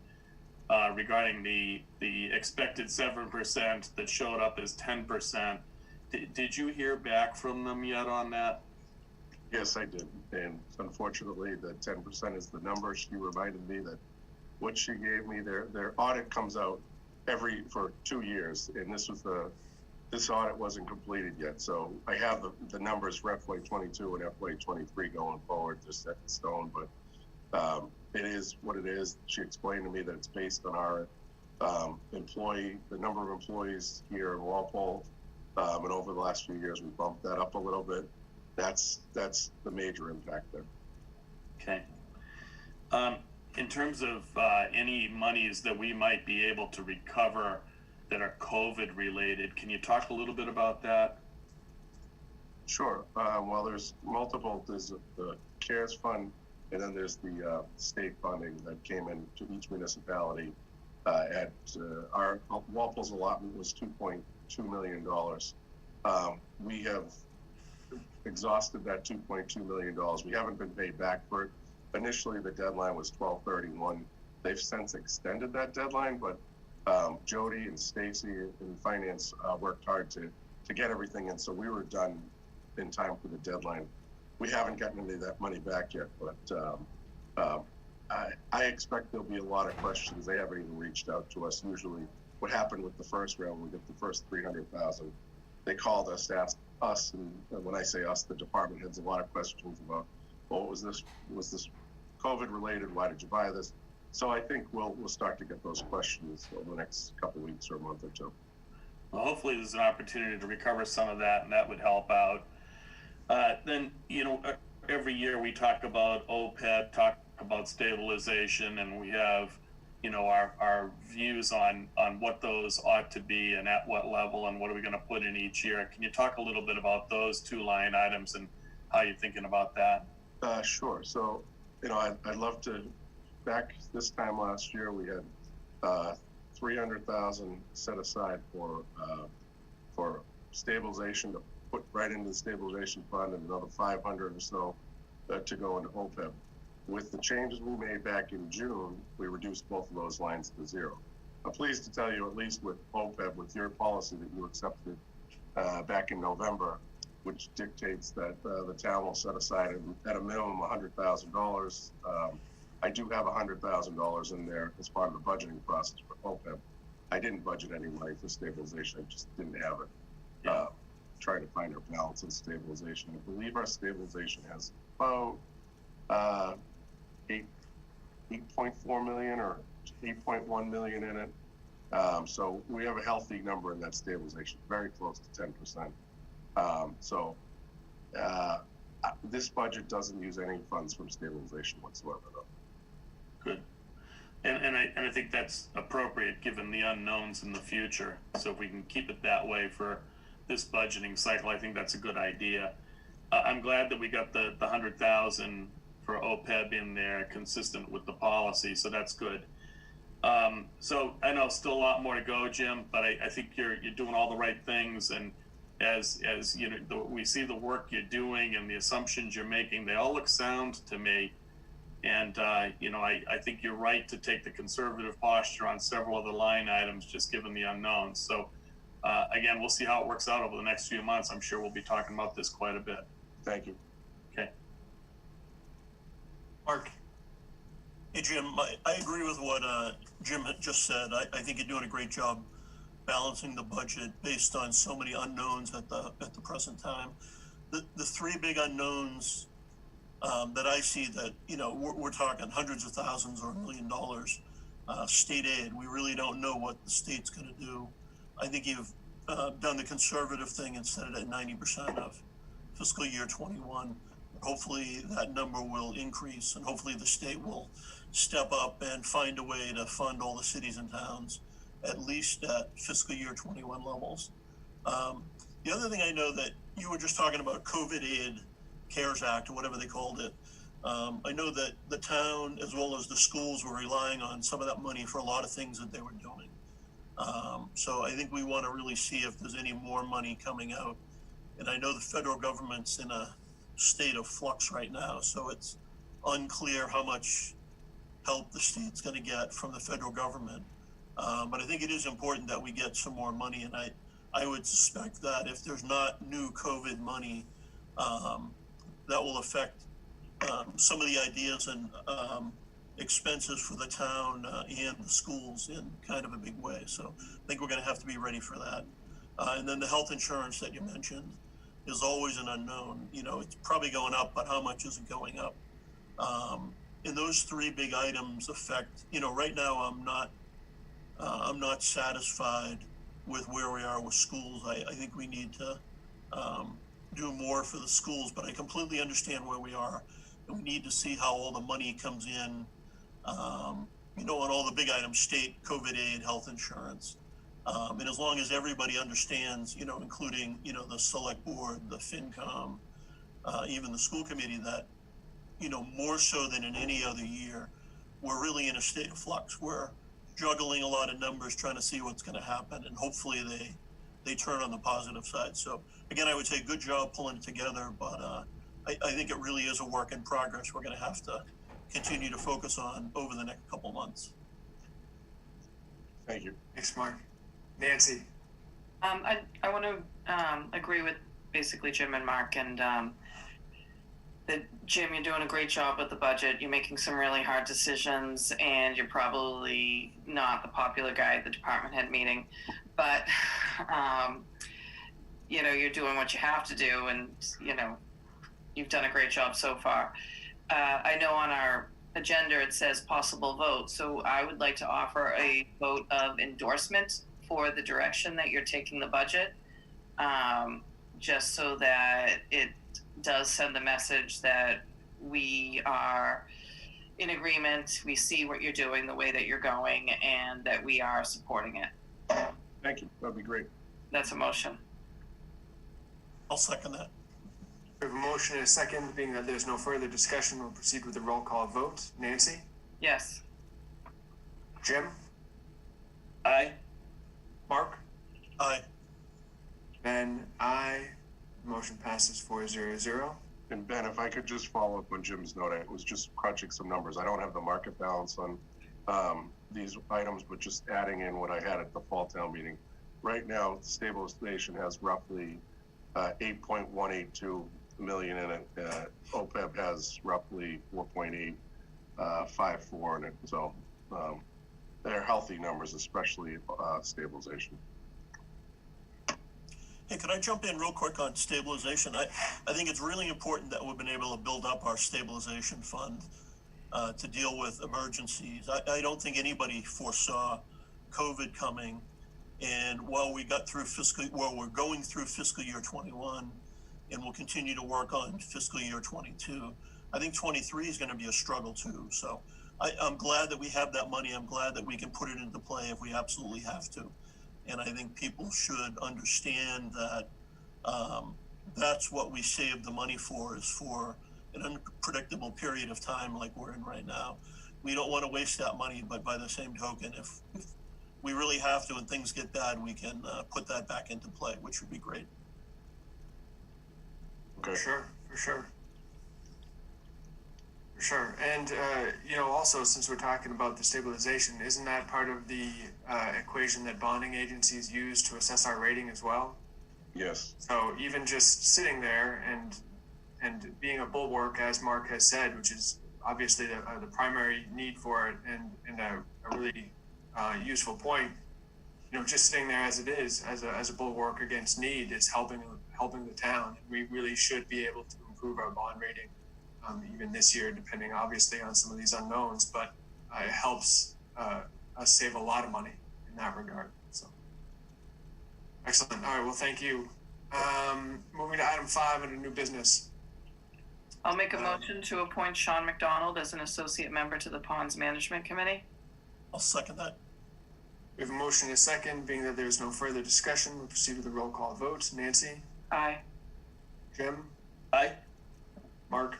regarding the expected 7% that showed up as 10%. Did you hear back from them yet on that? Yes, I did. And unfortunately, the 10% is the number. She reminded me that what she gave me, their audit comes out for 2 years, and this audit wasn't completed yet. So I have the numbers for FY22 and FY23 going forward, just set in stone. But it is what it is. She explained to me that it's based on our the number of employees here in Walpole, and over the last few years we bumped that up a little bit. That's the major impact there. Okay. In terms of any monies that we might be able to recover that are COVID related, can you talk a little bit about that? Sure. Well, there's multiple. There's the CARES fund, and then there's the state funding that came in to each municipality. At our Walpole's allotment was $2.2 million. We have exhausted that $2.2 million. We haven't been paid back for it. Initially, the deadline was 12/31. They've since extended that deadline, but Jody and Stacy in finance worked hard to get everything in, so we were done in time for the deadline. We haven't gotten any of that money back yet, but I expect there'll be a lot of questions. They haven't even reached out to us. Usually, what happened with the first round, we get the first 300,000. They called us, asked us, and when I say us, the department heads, a lot of questions about, well, was this COVID related? Why did you buy this? So I think we'll start to get those questions over the next couple of weeks or a month or two. Well, hopefully there's an opportunity to recover some of that, and that would help out. Then, every year we talk about OPEB, talk about stabilization, and we have, our views on what those ought to be and at what level and what are we going to put in each year. Can you talk a little bit about those two line items and how you're thinking about that? Sure. So, I'd love to, back this time last year, we had 300,000 set aside for stabilization to put right into the stabilization fund, and another 500 or so to go into OPEB. With the changes we made back in June, we reduced both of those lines to zero. I'm pleased to tell you, at least with OPEB, with your policy that you accepted back in November, which dictates that the town will set aside at a minimum $100,000. I do have $100,000 in there as part of the budgeting process for OPEB. I didn't budget any money for stabilization. I just didn't have it. Trying to find our balance in stabilization. I believe our stabilization has about 8.4 million or 8.1 million in it. So we have a healthy number in that stabilization, very close to 10%. This budget doesn't use any funds from stabilization whatsoever, though. Good. And I think that's appropriate given the unknowns in the future. So if we can keep it that way for this budgeting cycle, I think that's a good idea. I'm glad that we got the 100,000 for OPEB in there, consistent with the policy. So that's good. So I know still a lot more to go, Jim, but I think you're doing all the right things. And as we see the work you're doing and the assumptions you're making, they all look sound to me. And, I think you're right to take the conservative posture on several of the line items, just given the unknowns. So, again, we'll see how it works out over the next few months. I'm sure we'll be talking about this quite a bit. Thank you. Okay. Mark. Hey, Jim, I agree with what Jim had just said. I think you're doing a great job balancing the budget based on so many unknowns at the present time. The three big unknowns that I see that, we're talking hundreds of thousands or $1 million. State aid, we really don't know what the state's going to do. I think you've done the conservative thing and set it at 90% of fiscal year 21. Hopefully that number will increase, and hopefully the state will step up and find a way to fund all the cities and towns, at least at fiscal year 21 levels. The other thing I know that you were just talking about COVID aid, CARES Act, or whatever they called it. I know that the town, as well as the schools, were relying on some of that money for a lot of things that they were doing. So I think we want to really see if there's any more money coming out. And I know the federal government's in a state of flux right now, so it's unclear how much help the state's going to get from the federal government. But I think it is important that we get some more money, and I would suspect that if there's not new COVID money, that will affect some of the ideas and expenses for the town and the schools in kind of a big way. So I think we're going to have to be ready for that. And then the health insurance that you mentioned is always an unknown. It's probably going up, but how much is it going up? And those three big items affect, right now I'm not satisfied with where we are with schools. I think we need to do more for the schools, but I completely understand where we are. And we need to see how all the money comes in, on all the big items, state, COVID aid, health insurance. And as long as everybody understands, including, the select board, the FinCom, even the school committee, that, more so than in any other year, we're really in a state of flux. We're juggling a lot of numbers, trying to see what's going to happen, and hopefully they turn on the positive side. So again, I would say good job pulling it together, but I think it really is a work in progress. We're going to have to continue to focus on over the next couple months. Thank you. Thanks, Mark. Nancy. I want to agree with basically Jim and Mark, and that Jim, you're doing a great job with the budget. You're making some really hard decisions, and you're probably not the popular guy at the department head meeting, but you're doing what you have to do, and you've done a great job so far. I know on our agenda it says possible vote, so I would like to offer a vote of endorsement for the direction that you're taking the budget, just so that it does send the message that we are in agreement, we see what you're doing, the way that you're going, and that we are supporting it. Thank you. That'd be great. That's a motion. I'll second that. We have a motion and a second. Being that there's no further discussion, we'll proceed with the roll call vote. Nancy? Yes. Jim? Aye. Mark? Aye. Ben, aye. Motion passes 4-0-0. And Ben, if I could just follow up on Jim's note, I was just crunching some numbers. I don't have the market balance on these items, but just adding in what I had at the fall town meeting. Right now, stabilization has roughly 8.182 million in it. OPEB has roughly 4.854 in it. So they're healthy numbers, especially stabilization. Hey, could I jump in real quick on stabilization? I think it's really important that we've been able to build up our stabilization fund to deal with emergencies. I don't think anybody foresaw COVID coming. And while we're going through fiscal year 21, and we'll continue to work on fiscal year 22, I think 23 is going to be a struggle too. So I'm glad that we have that money. I'm glad that we can put it into play if we absolutely have to. And I think people should understand that that's what we saved the money for, is for an unpredictable period of time like we're in right now. We don't want to waste that money, but by the same token, if we really have to and things get bad, we can put that back into play, which would be great. Okay. For sure. And, also, since we're talking about the stabilization, isn't that part of the equation that bonding agencies use to assess our rating as well? Yes. So even just sitting there and being a bulwark, as Mark has said, which is obviously the primary need for it, and a really useful point, just sitting there as it is, as a bulwark against need, is helping the town. We really should be able to improve our bond rating. Even this year, depending obviously on some of these unknowns, but it helps us save a lot of money in that regard. So, excellent. All right, well, thank you. Moving to item 5 under new business. I'll make a motion to appoint Sean Mcdonald as an associate member to the Ponds Management Committee. I'll second that. We have a motion and a second. Being that there's no further discussion, we'll proceed with the roll call vote. Nancy? Aye. Jim? Aye. Mark?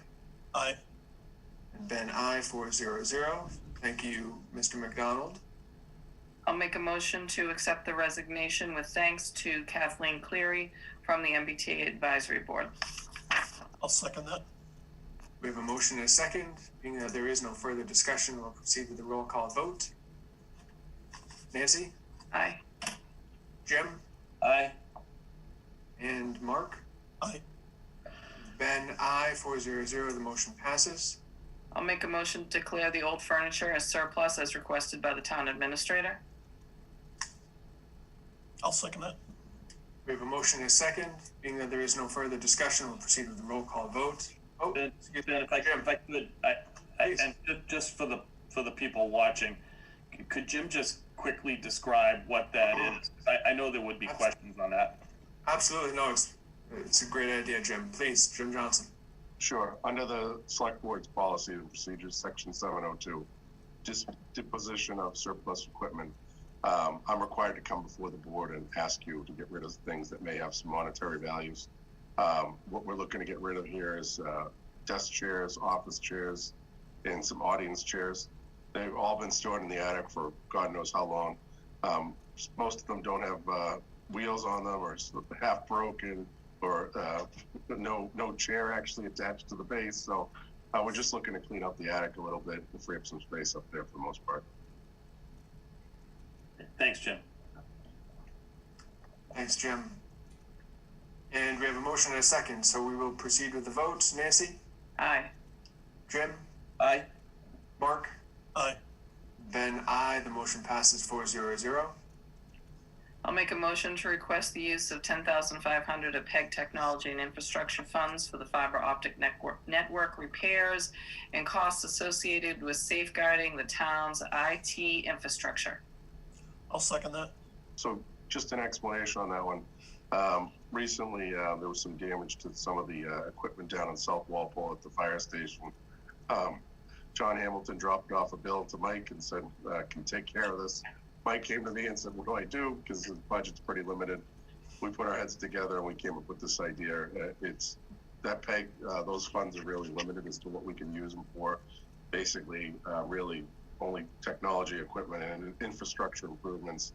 Aye. And Ben, aye, 4-0-0. Thank you, Mr. McDonald. I'll make a motion to accept the resignation with thanks to Kathleen Cleary from the MBTA Advisory Board. I'll second that. We have a motion and a second. Being that there is no further discussion, we'll proceed with the roll call vote. Nancy? Aye. Jim? Aye. And Mark? Aye. Ben, aye, 4-0-0. The motion passes. I'll make a motion to declare the old furniture as surplus as requested by the town administrator. I'll second that. We have a motion and a second. Being that there is no further discussion, we'll proceed with the roll call vote. Oh, Ben, excuse Ben, me. if I could, and just for the people watching, could Jim just quickly describe what that is? I know there would be questions on that. Absolutely. No, it's a great idea, Jim. Please, Jim Johnson. Sure. Under the Select Board's Policy and Procedures, Section 702, disposition of surplus equipment, I'm required to come before the board and ask you to get rid of things that may have some monetary values. What we're looking to get rid of here is desk chairs, office chairs, and some audience chairs. They've all been stored in the attic for God knows how long. Most of them don't have wheels on them, or half broken, or no chair actually attached to the base. So we're just looking to clean up the attic a little bit and free up some space up there for the most part. Thanks, Jim. Thanks, Jim. And we have a motion and a second, so we will proceed with the vote. Nancy? Aye. Jim? Aye. Mark? Aye. Ben, aye. The motion passes 4-0-0. I'll make a motion to request the use of $10,500 of PEG Technology and Infrastructure funds for the fiber optic network repairs and costs associated with safeguarding the town's IT infrastructure. I'll second that. So just an explanation on that one. Recently, there was some damage to some of the equipment down in South Walpole at the fire station. John Hamilton dropped off a bill to Mike and said, can you take care of this? Mike came to me and said, what do I do? Because the budget's pretty limited. We put our heads together and we came up with this idea. It's that peg, those funds are really limited as to what we can use them for. Basically, really only technology, equipment, and infrastructure improvements.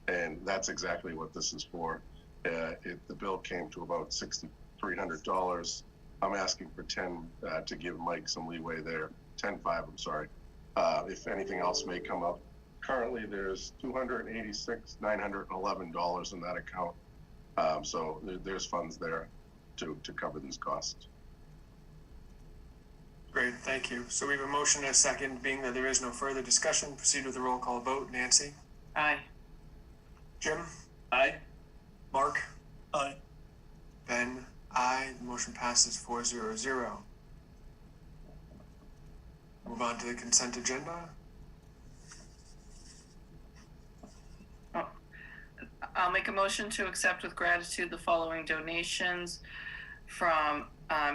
And that's exactly what this is for. The bill came to about $6,300. I'm asking for 10 to give Mike some leeway there. 10.5, I'm sorry. If anything else may come up. Currently, there's $286,911 in that account. So there's funds there to cover these costs. Great, thank you. So we have a motion and a second. Being that there is no further discussion, proceed with the roll call vote. Nancy? Aye. Jim? Aye. Mark? Aye. Ben? Aye. The motion passes 4-0-0. Move on to the consent agenda. I'll make a motion to accept with gratitude the following donations from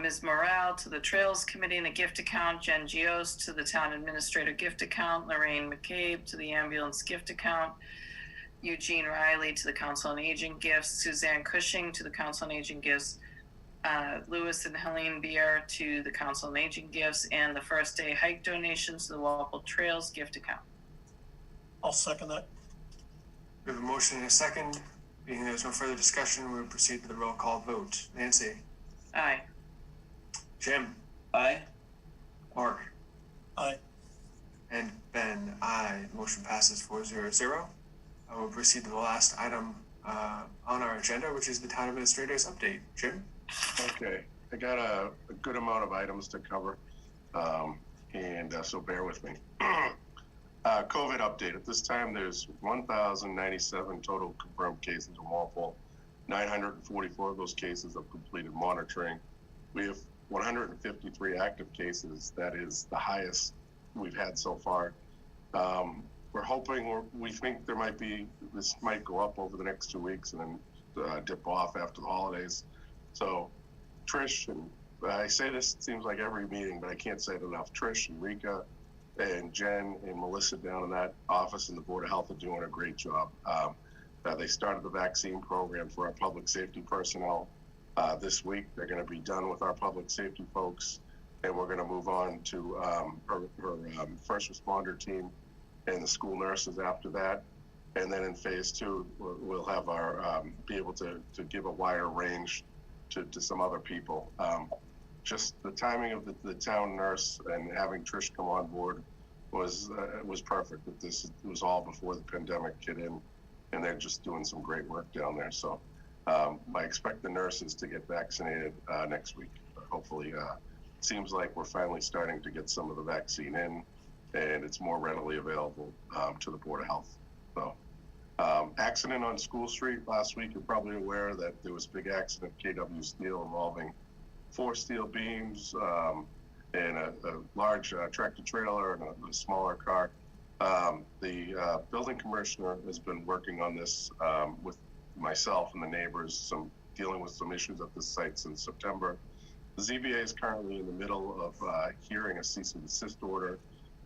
Ms. Morale to the Trails Committee in a gift account, Jen Gios to the Town Administrator gift account, Lorraine McCabe to the Ambulance gift account, Eugene Riley to the Council on Aging gifts, Suzanne Cushing to the Council on Aging gifts, Louis and Helene Beer to the Council on Aging gifts, and the First Day Hike donations to the Walpole Trails gift account. I'll second that. We have a motion and a second. Being there's no further discussion, we will proceed to the roll call vote. Nancy? Aye. Jim? Aye. Mark? Aye. And Ben? Aye. Motion passes 4-0-0. We'll proceed to the last item on our agenda, which is the Town Administrator's update. Jim? Okay, I got a good amount of items to cover, so bear with me. COVID update. At this time, there's 1,097 total confirmed cases in Walpole. 944 of those cases have completed monitoring. We have 153 active cases. That is the highest we've had so far. We're hoping, we think this might go up over the next 2 weeks and then dip off after the holidays. So Trish, and I say this, it seems like every meeting, but I can't say it enough. Trish and Rika and Jen and Melissa down in that office and the Board of Health are doing a great job. They started the vaccine program for our public safety personnel this week. They're going to be done with our public safety folks, and we're going to move on to her first responder team and the school nurses after that. And then in phase 2, we'll have our be able to give a wider range to some other people. Just the timing of the town nurse and having Trish come on board was perfect. It was all before the pandemic hit in, and they're just doing some great work down there. So I expect the nurses to get vaccinated next week. Hopefully, it seems like we're finally starting to get some of the vaccine in, and it's more readily available to the Board of Health. So accident on School Street last week, you're probably aware that there was a big accident at KW Steel involving 4 steel beams and a large tractor trailer and a smaller car. The building commissioner has been working on this with myself and the neighbors, dealing with some issues at this site since September. The ZBA is currently in the middle of hearing a cease and desist order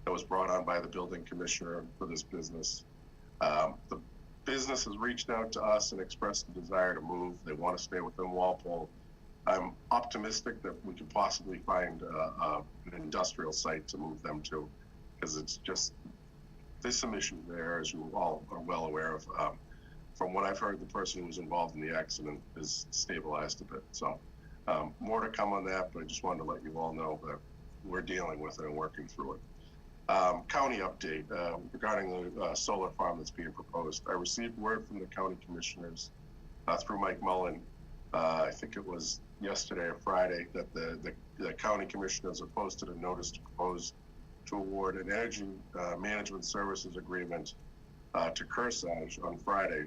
that was brought on by the building commissioner for this business. The business has reached out to us and expressed a desire to move. They want to stay within Walpole. I'm optimistic that we could possibly find an industrial site to move them to, because there's some issues there, as you all are well aware of. From what I've heard, the person who was involved in the accident is stabilized a bit. So more to come on that, but I just wanted to let you all know that we're dealing with it and working through it. County update regarding the solar farm that's being proposed. I received word from the county commissioners through Mike Mullen. I think it was yesterday or Friday that the county commissioners have posted a notice to propose to award an energy management services agreement to Kearsarge on Friday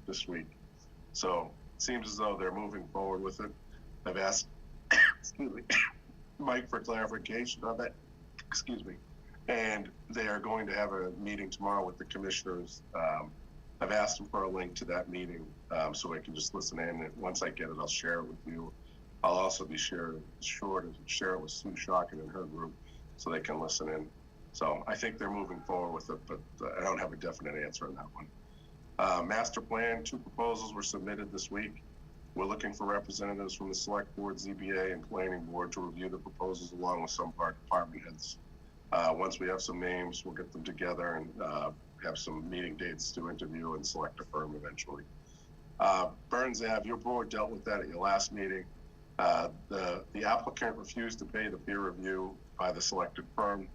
this week. So it seems as though they're moving forward with it. I've asked excuse me, Mike for clarification on that. Excuse me. And they are going to have a meeting tomorrow with the commissioners I've asked them for a link to that meeting so I can just listen in. And once I get it, I'll share it with you. I'll also be sure to share it with Sue Shocken and her group so they can listen in. So I think they're moving forward with it, but I don't have a definite answer on that one. Master plan, 2 proposals were submitted this week. We're looking for representatives from the Select Board, ZBA, and Planning Board to review the proposals along with some of our department heads. Once we have some names, we'll get them together and have some meeting dates to interview and select a firm eventually. Burns Ave, your board dealt with that at your last meeting. The applicant refused to pay the peer review by the selected firm.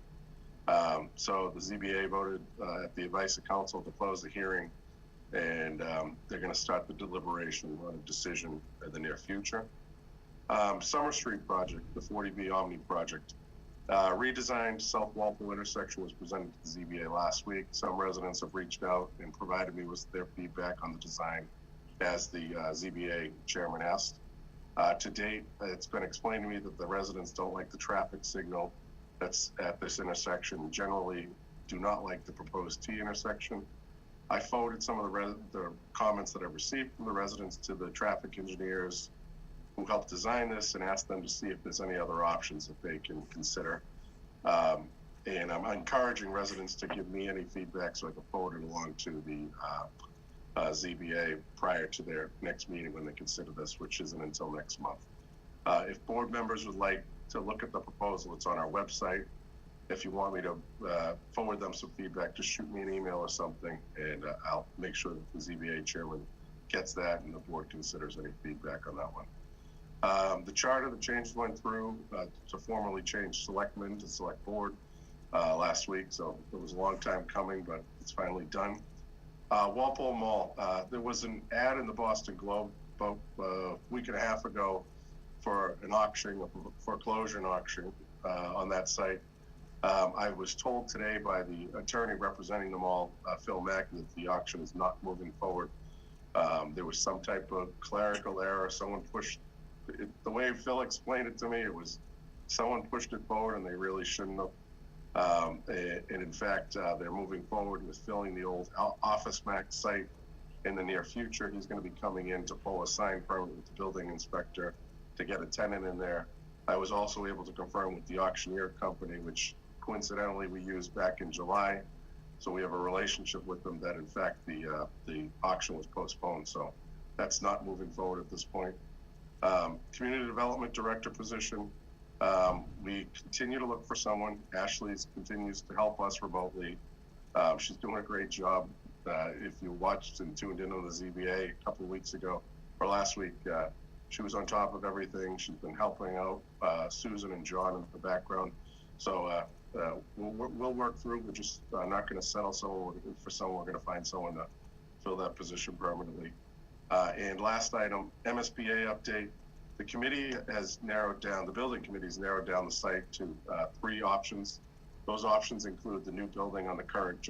So the ZBA voted at the advice of council to close the hearing, and they're going to start the deliberation on a decision in the near future. Summer Street project, the 40B Omni project. Redesigned South Walpole intersection was presented to the ZBA last week. Some residents have reached out and provided me with their feedback on the design as the ZBA chairman asked. To date, it's been explained to me that the residents don't like the traffic signal that's at this intersection, generally do not like the proposed T intersection. I forwarded some of the comments that I received from the residents to the traffic engineers who helped design this and asked them to see if there's any other options that they can consider. And I'm encouraging residents to give me any feedback so I can forward it along to the ZBA prior to their next meeting when they consider this, which isn't until next month. If board members would like to look at the proposal, it's on our website. If you want me to forward them some feedback, just shoot me an email or something, and I'll make sure that the ZBA chairman gets that and the board considers any feedback on that one. The charter, the changes went through to formally change selectmen to select board last week, so it was a long time coming, but it's finally done. Walpole Mall, there was an ad in the Boston Globe about a week and a half ago for an auction, a foreclosure auction on that site. I was told today by the attorney representing the mall, Phil Mack, that the auction is not moving forward. There was some type of clerical error. Someone pushed it, the way Phil explained it to me, it was someone pushed it forward and they really shouldn't have. And in fact, they're moving forward with filling the old Office Max site in the near future. He's going to be coming in to pull a sign permit with the building inspector to get a tenant in there. I was also able to confirm with the auctioneer company, which coincidentally we used back in July. So we have a relationship with them that in fact the auction was postponed. So that's not moving forward at this point. Community development director position. We continue to look for someone. Ashley continues to help us remotely. She's doing a great job. If you watched and tuned in on the ZBA a couple of weeks ago or last week, she was on top of everything. She's been helping out Susan and John in the background. So we'll work through. We're just not going to settle for someone. We're going to find someone to fill that position permanently. And last item, MSBA update. The committee has narrowed down, the building committee has narrowed down the site to 3 options. Those options include the new building on the current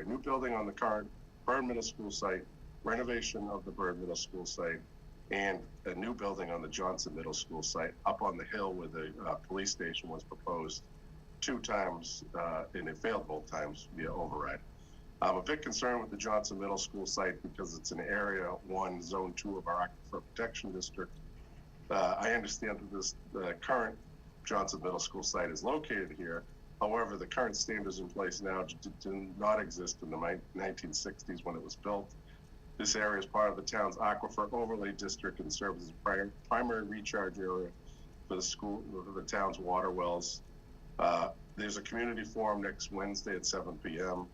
new building on the current Bird Middle School site, renovation of the Bird Middle School site, and a new building on the Johnson Middle School site up on the hill where the police station was proposed 2 times and it failed both times via override. I'm a bit concerned with the Johnson Middle School site because it's an Area 1, Zone 2 of our Aquifer Protection District. I understand that the current Johnson Middle School site is located here. However, the current standards in place now did not exist in the 1960s when it was built. This area is part of the town's Aquifer Overlay District and serves as a primary recharge area for the town's water wells. There's a community forum next Wednesday at 7 p.m.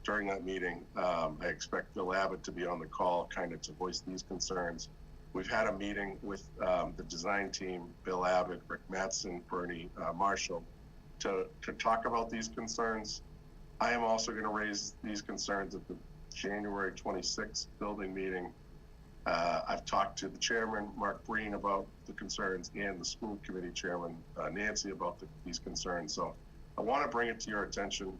During that meeting, I expect Bill Abbott to be on the call kind of to voice these concerns. We've had a meeting with the design team, Bill Abbott, Rick Mattson, Bernie Marshall, to talk about these concerns. I am also going to raise these concerns at the January 26th building meeting. I've talked to the chairman, Mark Breen, about the concerns and the school committee chairman, Nancy, about these concerns. So I want to bring it to your attention.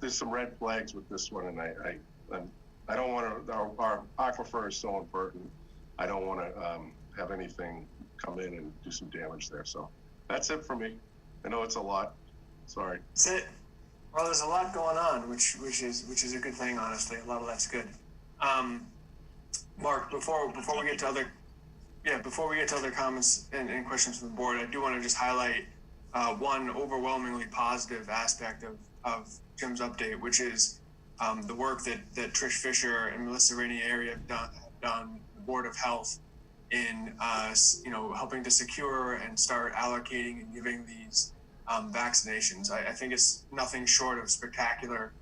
There's some red flags with this one, and I don't want to, our aquifer is so important. I don't want to have anything come in and do some damage there. So that's it for me. I know it's a lot. Sorry. That's it. Well, there's a lot going on, which is a good thing, honestly. A lot of that's good. Mark, before we get to other comments and questions from the board, I do want to just highlight one overwhelmingly positive aspect of Jim's update, which is the work that Trish Fisher and Melissa Rainieri have done, the Board of Health, in helping to secure and start allocating and giving these vaccinations. I think it's nothing short of spectacular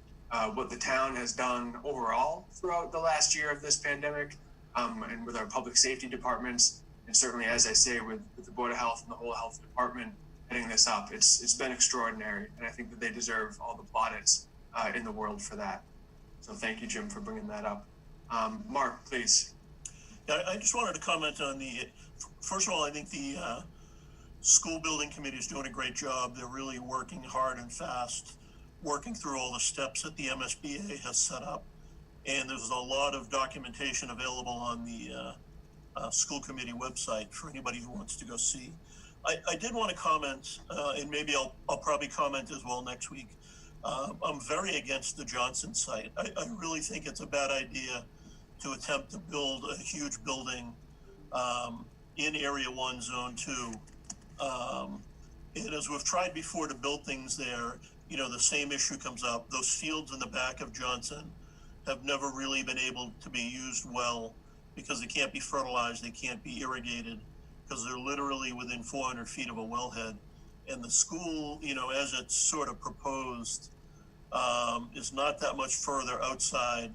what the town has done overall throughout the last year of this pandemic, and with our public safety departments, and certainly, as I say, with the Board of Health and the whole health department heading this up. It's been extraordinary, and I think that they deserve all the plaudits in the world for that. So thank you, Jim, for bringing that up. Mark, please. Yeah, I just wanted to comment on first of all, I think the school building committee is doing a great job. They're really working hard and fast, working through all the steps that the MSBA has set up. And there's a lot of documentation available on the school committee website for anybody who wants to go see. I did want to comment, and maybe I'll probably comment as well next week. I'm very against the Johnson site. I really think it's a bad idea to attempt to build a huge building in Area 1, Zone 2. And as we've tried before to build things there, the same issue comes up. Those fields in the back of Johnson have never really been able to be used well because they can't be fertilized, they can't be irrigated, because they're literally within 400 feet of a wellhead. And the school, as it's sort of proposed, is not that much further outside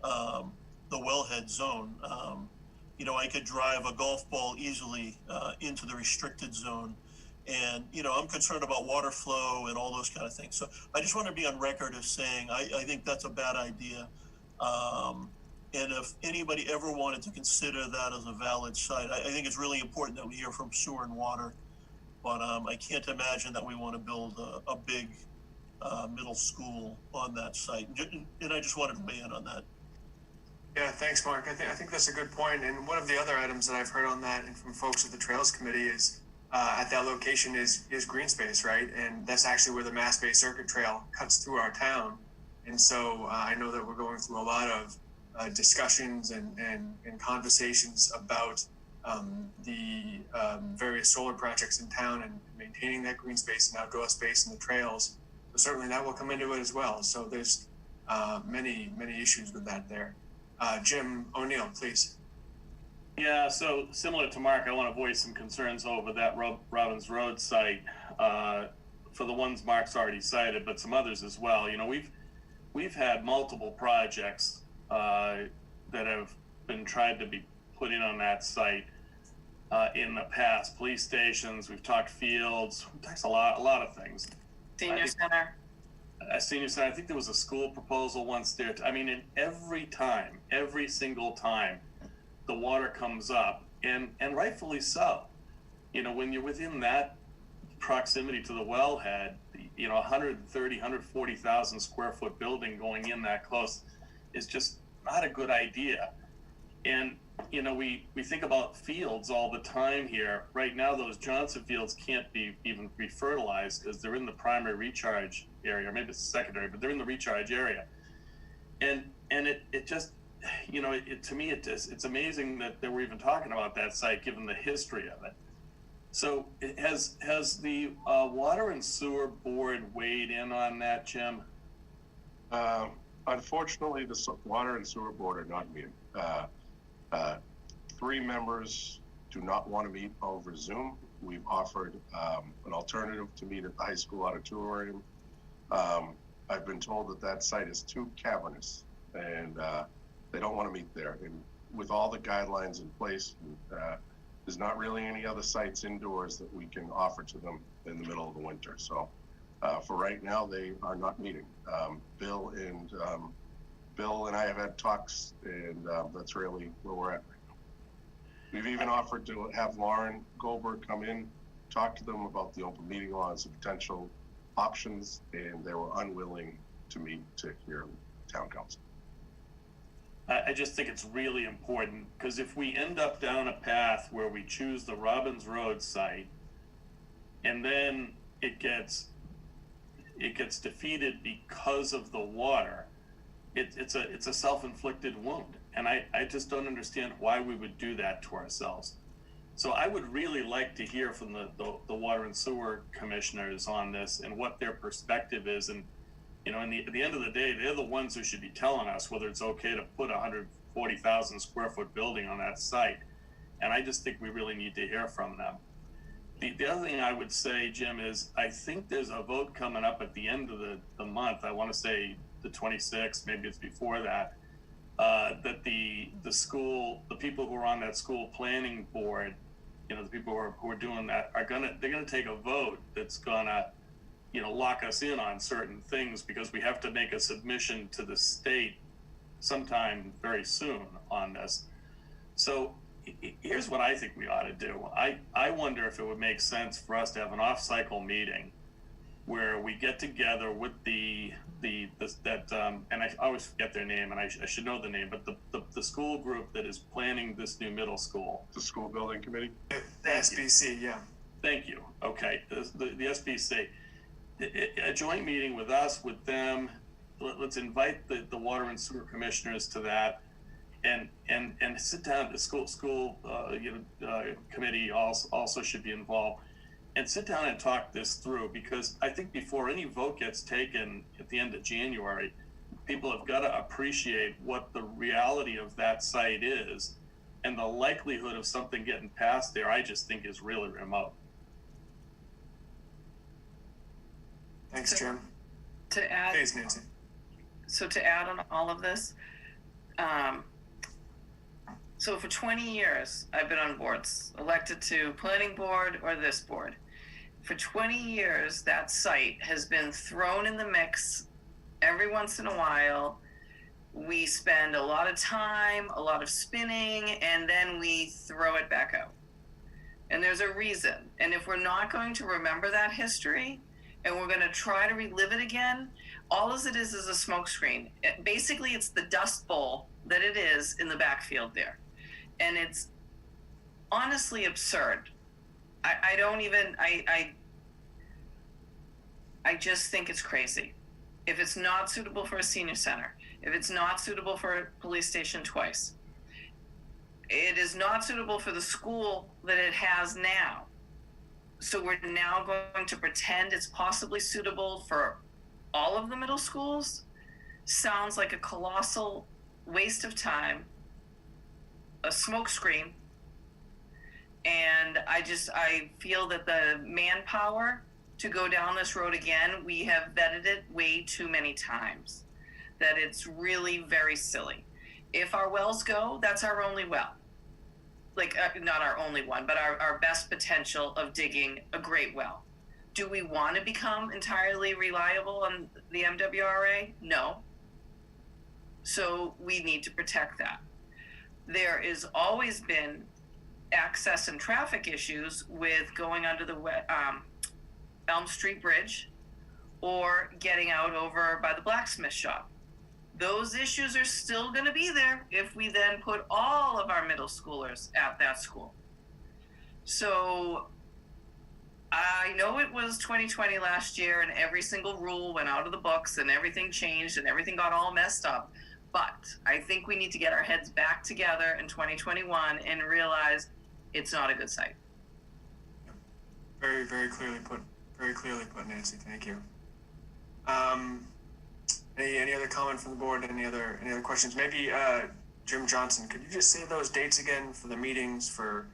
the wellhead zone. I could drive a golf ball easily into the restricted zone. And, I'm concerned about water flow and all those kind of things. So I just want to be on record as saying, I think that's a bad idea. And if anybody ever wanted to consider that as a valid site, I think it's really important that we hear from sewer and water. But I can't imagine that we want to build a big middle school on that site. And I just wanted to weigh in on that. Yeah, thanks, Mark. I think that's a good point. And one of the other items that I've heard on that and from folks at the Trails Committee is at that location is green space, right? And that's actually where the Mass Bay Circuit Trail cuts through our town. And so I know that we're going through a lot of discussions and conversations about the various solar projects in town and maintaining that green space and outdoor space and the trails. So certainly that will come into it as well. So there's many issues with that there. Jim O'Neill, please. Yeah, so similar to Mark, I want to voice some concerns over that Robbins Road site for the ones Mark's already cited, but some others as well. We've had multiple projects that have been tried to be put in on that site in the past. Police stations, we've talked fields, we've talked a lot of things. Senior center. A senior center. I think there was a school proposal once there. In every single time, the water comes up, and rightfully so. When you're within that proximity to the wellhead, 130, 140,000 square foot building going in that close is just not a good idea. And, we think about fields all the time here. Right now, those Johnson fields can't even be fertilized because they're in the primary recharge area, or maybe it's secondary, but they're in the recharge area. And it just, to me, it's amazing that we're even talking about that site given the history of it. So has the Water and Sewer Board weighed in on that, Jim? Unfortunately, the Water and Sewer Board are not meeting. 3 members do not want to meet over Zoom. We've offered an alternative to meet at the high school auditorium. I've been told that site is too cavernous, and they don't want to meet there. And with all the guidelines in place, there's not really any other sites indoors that we can offer to them in the middle of the winter. So for right now, they are not meeting. Bill and I have had talks, and that's really where we're at right now. We've even offered to have Lauren Goldberg come in, talk to them about the open meeting laws and potential options, and they were unwilling to meet to hear town council. I just think it's really important, because if we end up down a path where we choose the Robbins Road site, and then it gets it gets defeated because of the water, it's a self-inflicted wound. And I just don't understand why we would do that to ourselves. So I would really like to hear from the water and sewer commissioners on this and what their perspective is. And, you know, at the end of the day, they're the ones who should be telling us whether it's okay to put a 140,000 square foot building on that site. And I just think we really need to hear from them. The other thing I would say, Jim, is I think there's a vote coming up at the end of the month. I want to say the 26th, maybe it's before that, that the school, the people who are on that school planning board, you know, the people who are doing that they're gonna take a vote that's gonna, you know, lock us in on certain things, because we have to make a submission to the state sometime very soon on this. So here's what I think we ought to do. I wonder if it would make sense for us to have an off-cycle meeting where we get together with and I always forget their name, and I should know the name, but the school group that is planning this new middle school. The school building committee? The SBC, yeah. Thank you. Okay, the SBC. A joint meeting with us, with them. Let's invite the water and sewer commissioners to that, and sit down. The school committee also should be involved, and sit down and talk this through, because I think before any vote gets taken at the end of January, people have got to appreciate what the reality of that site is, and the likelihood of something getting passed there, I just think is really remote. Thanks, Jim. To add, Thanks, Nancy. so to add on all of this, so for 20 years, I've been on boards, elected to planning board or this board. For 20 years, that site has been thrown in the mix every once in a while. We spend a lot of time, a lot of spinning, and then we throw it back out. And there's a reason. And if we're not going to remember that history, and we're going to try to relive it again, all as it is a smokescreen. Basically, it's the dust bowl that it is in the backfield there. And it's honestly absurd. I just think it's crazy. If it's not suitable for a senior center, if it's not suitable for a police station twice, it is not suitable for the school that it has now. So we're now going to pretend it's possibly suitable for all of the middle schools? Sounds like a colossal waste of time, a smokescreen. And I feel that the manpower to go down this road again, we have vetted it way too many times, that it's really very silly. If our wells go, that's our only well. Like, not our only one, but our best potential of digging a great well. Do we want to become entirely reliable on the MWRA? No. So we need to protect that. There has always been access and traffic issues with going under the Elm Street Bridge or getting out over by the blacksmith shop. Those issues are still going to be there if we then put all of our middle schoolers at that school. So I know it was 2020 last year and every single rule went out of the books and everything changed and everything got all messed up. But I think we need to get our heads back together in 2021 and realize it's not a good site. Very, very clearly put. Very clearly put, Nancy. Thank you. Any other comment from the board? Any other questions? Maybe Jim Johnson, could you just say those dates again for the meetings for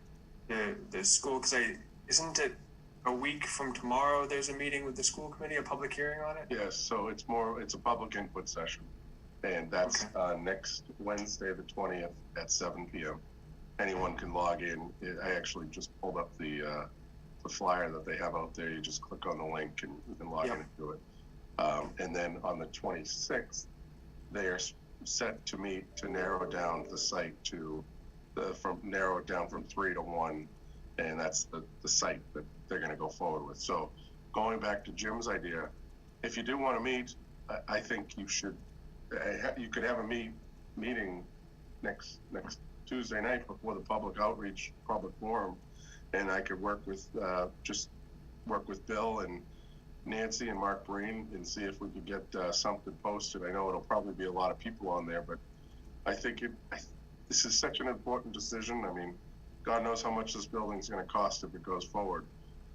the school? Because isn't it a week from tomorrow? There's a meeting with the school committee, a public hearing on it. Yes. So it's a public input session, and that's next Wednesday, the 20th at 7 p.m. Anyone can log in. I actually just pulled up the flyer that they have out there. You just click on the link and you can log in and do it. And then on the 26th, they are set to meet to narrow down the site narrow it down from 3 to 1, and that's the site that they're going to go forward with. So going back to Jim's idea, if you do want to meet, I think you should. You could have a meeting next Tuesday night before the public outreach, public forum, and I could work with Bill and Nancy and Mark Breen and see if we could get something posted. I know it'll probably be a lot of people on there, but I think this is such an important decision. I mean, God knows how much this building's going to cost if it goes forward.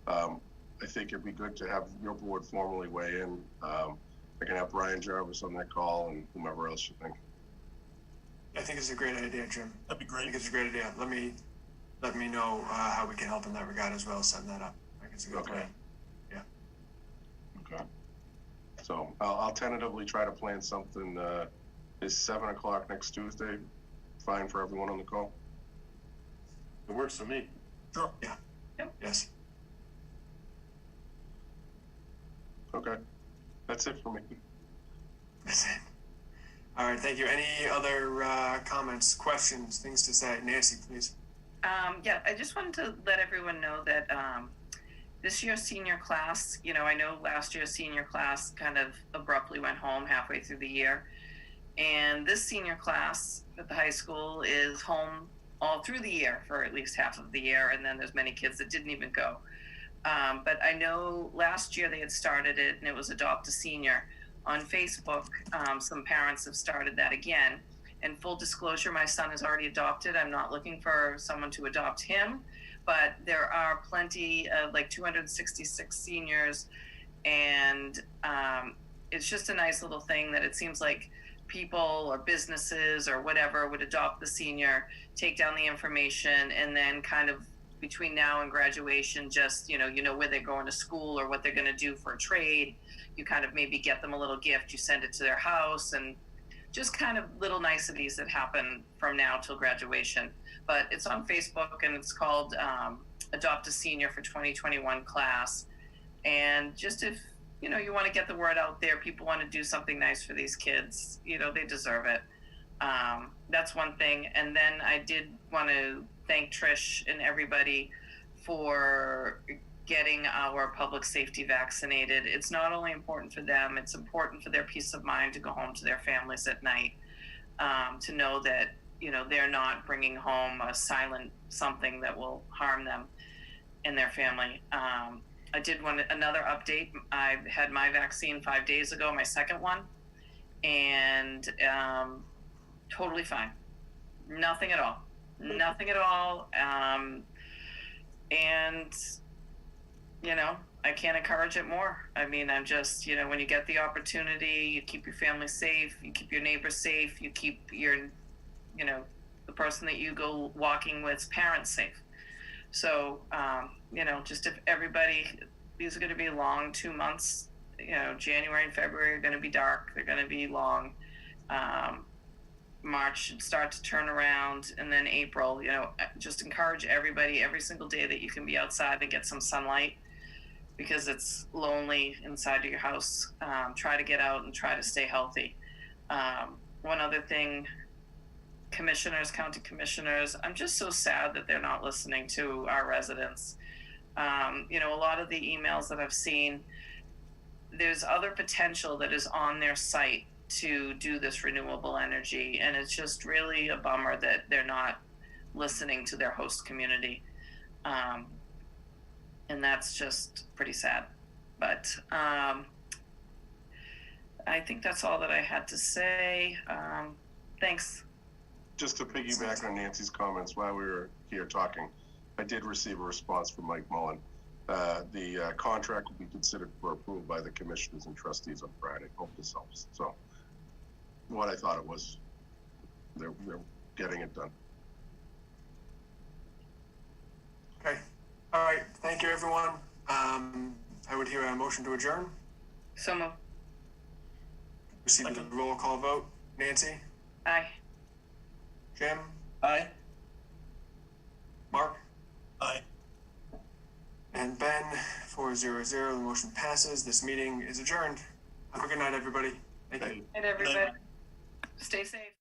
I think it'd be good to have your board formally weigh in. I can have Brian Jarvis on that call and whomever else you think. I think it's a great idea, Jim. That'd be I great. think it's a great idea. Let me know how we can help in that regard as well. Setting that up. I think it's a good plan. Okay. So I'll tentatively try to plan something. Is 7 o'clock next Tuesday fine for everyone on the call? It works for me. Sure. Yeah. Yep. Yes. Okay. That's it for me. That's it. All right. Thank you. Any other comments, questions, things to say? Nancy, please. Yeah, I just wanted to let everyone know that this year's senior class, I know last year's senior class kind of abruptly went home halfway through the year. And this senior class at the high school is home all through the year for at least half of the year. And then there's many kids that didn't even go. But I know last year they had started it and it was Adopt a Senior. On Facebook, some parents have started that again. And full disclosure, my son is already adopted. I'm not looking for someone to adopt him, but there are plenty of 266 seniors. And it's just a nice little thing that it seems like people or businesses or whatever would adopt the senior, take down the information, and then kind of between now and graduation, just, where they're going to school or what they're going to do for a trade. You kind of maybe get them a little gift, you send it to their house, and just kind of little niceties that happen from now till graduation. But it's on Facebook and it's called Adopt a Senior for 2021 class. And just if, you want to get the word out there, people want to do something nice for these kids, they deserve it. That's one thing. And then I did want to thank Trish and everybody for getting our public safety vaccinated. It's not only important for them, it's important for their peace of mind to go home to their families at night, to know that, they're not bringing home a silent something that will harm them and their family. I did want another update. I had my vaccine 5 days ago, my second one, and totally fine. Nothing at all. Nothing at all. And I can't encourage it more. I mean, I'm just, when you get the opportunity, you keep your family safe, you keep your neighbors safe, you keep your, the person that you go walking with's parents safe. So, just if everybody, these are going to be long 2 months, January and February are going to be dark. They're going to be long. March should start to turn around, and then April, just encourage everybody every single day that you can be outside and get some sunlight, because it's lonely inside of your house. Try to get out and try to stay healthy. One other thing, county commissioners, I'm just so sad that they're not listening to our residents. A lot of the emails that I've seen, there's other potential that is on their site to do this renewable energy, and it's just really a bummer that they're not listening to their host community. And that's just pretty sad. But I think that's all that I had to say. Thanks. Just to piggyback on Nancy's comments while we were here talking, I did receive a response from Mike Mullen. The contract will be considered for approval by the commissioners and trustees on Friday. Hope this helps. So what I thought it was, they're getting it done. Okay. All right. Thank you, everyone. I would hear a motion to adjourn. So moved. Receive the roll call vote. Nancy? Aye. Jim? Aye. Mark? Aye. And Ben, 4-0-0. The motion passes. This meeting is adjourned. Have a good night, everybody. Thank you. And everybody, stay safe.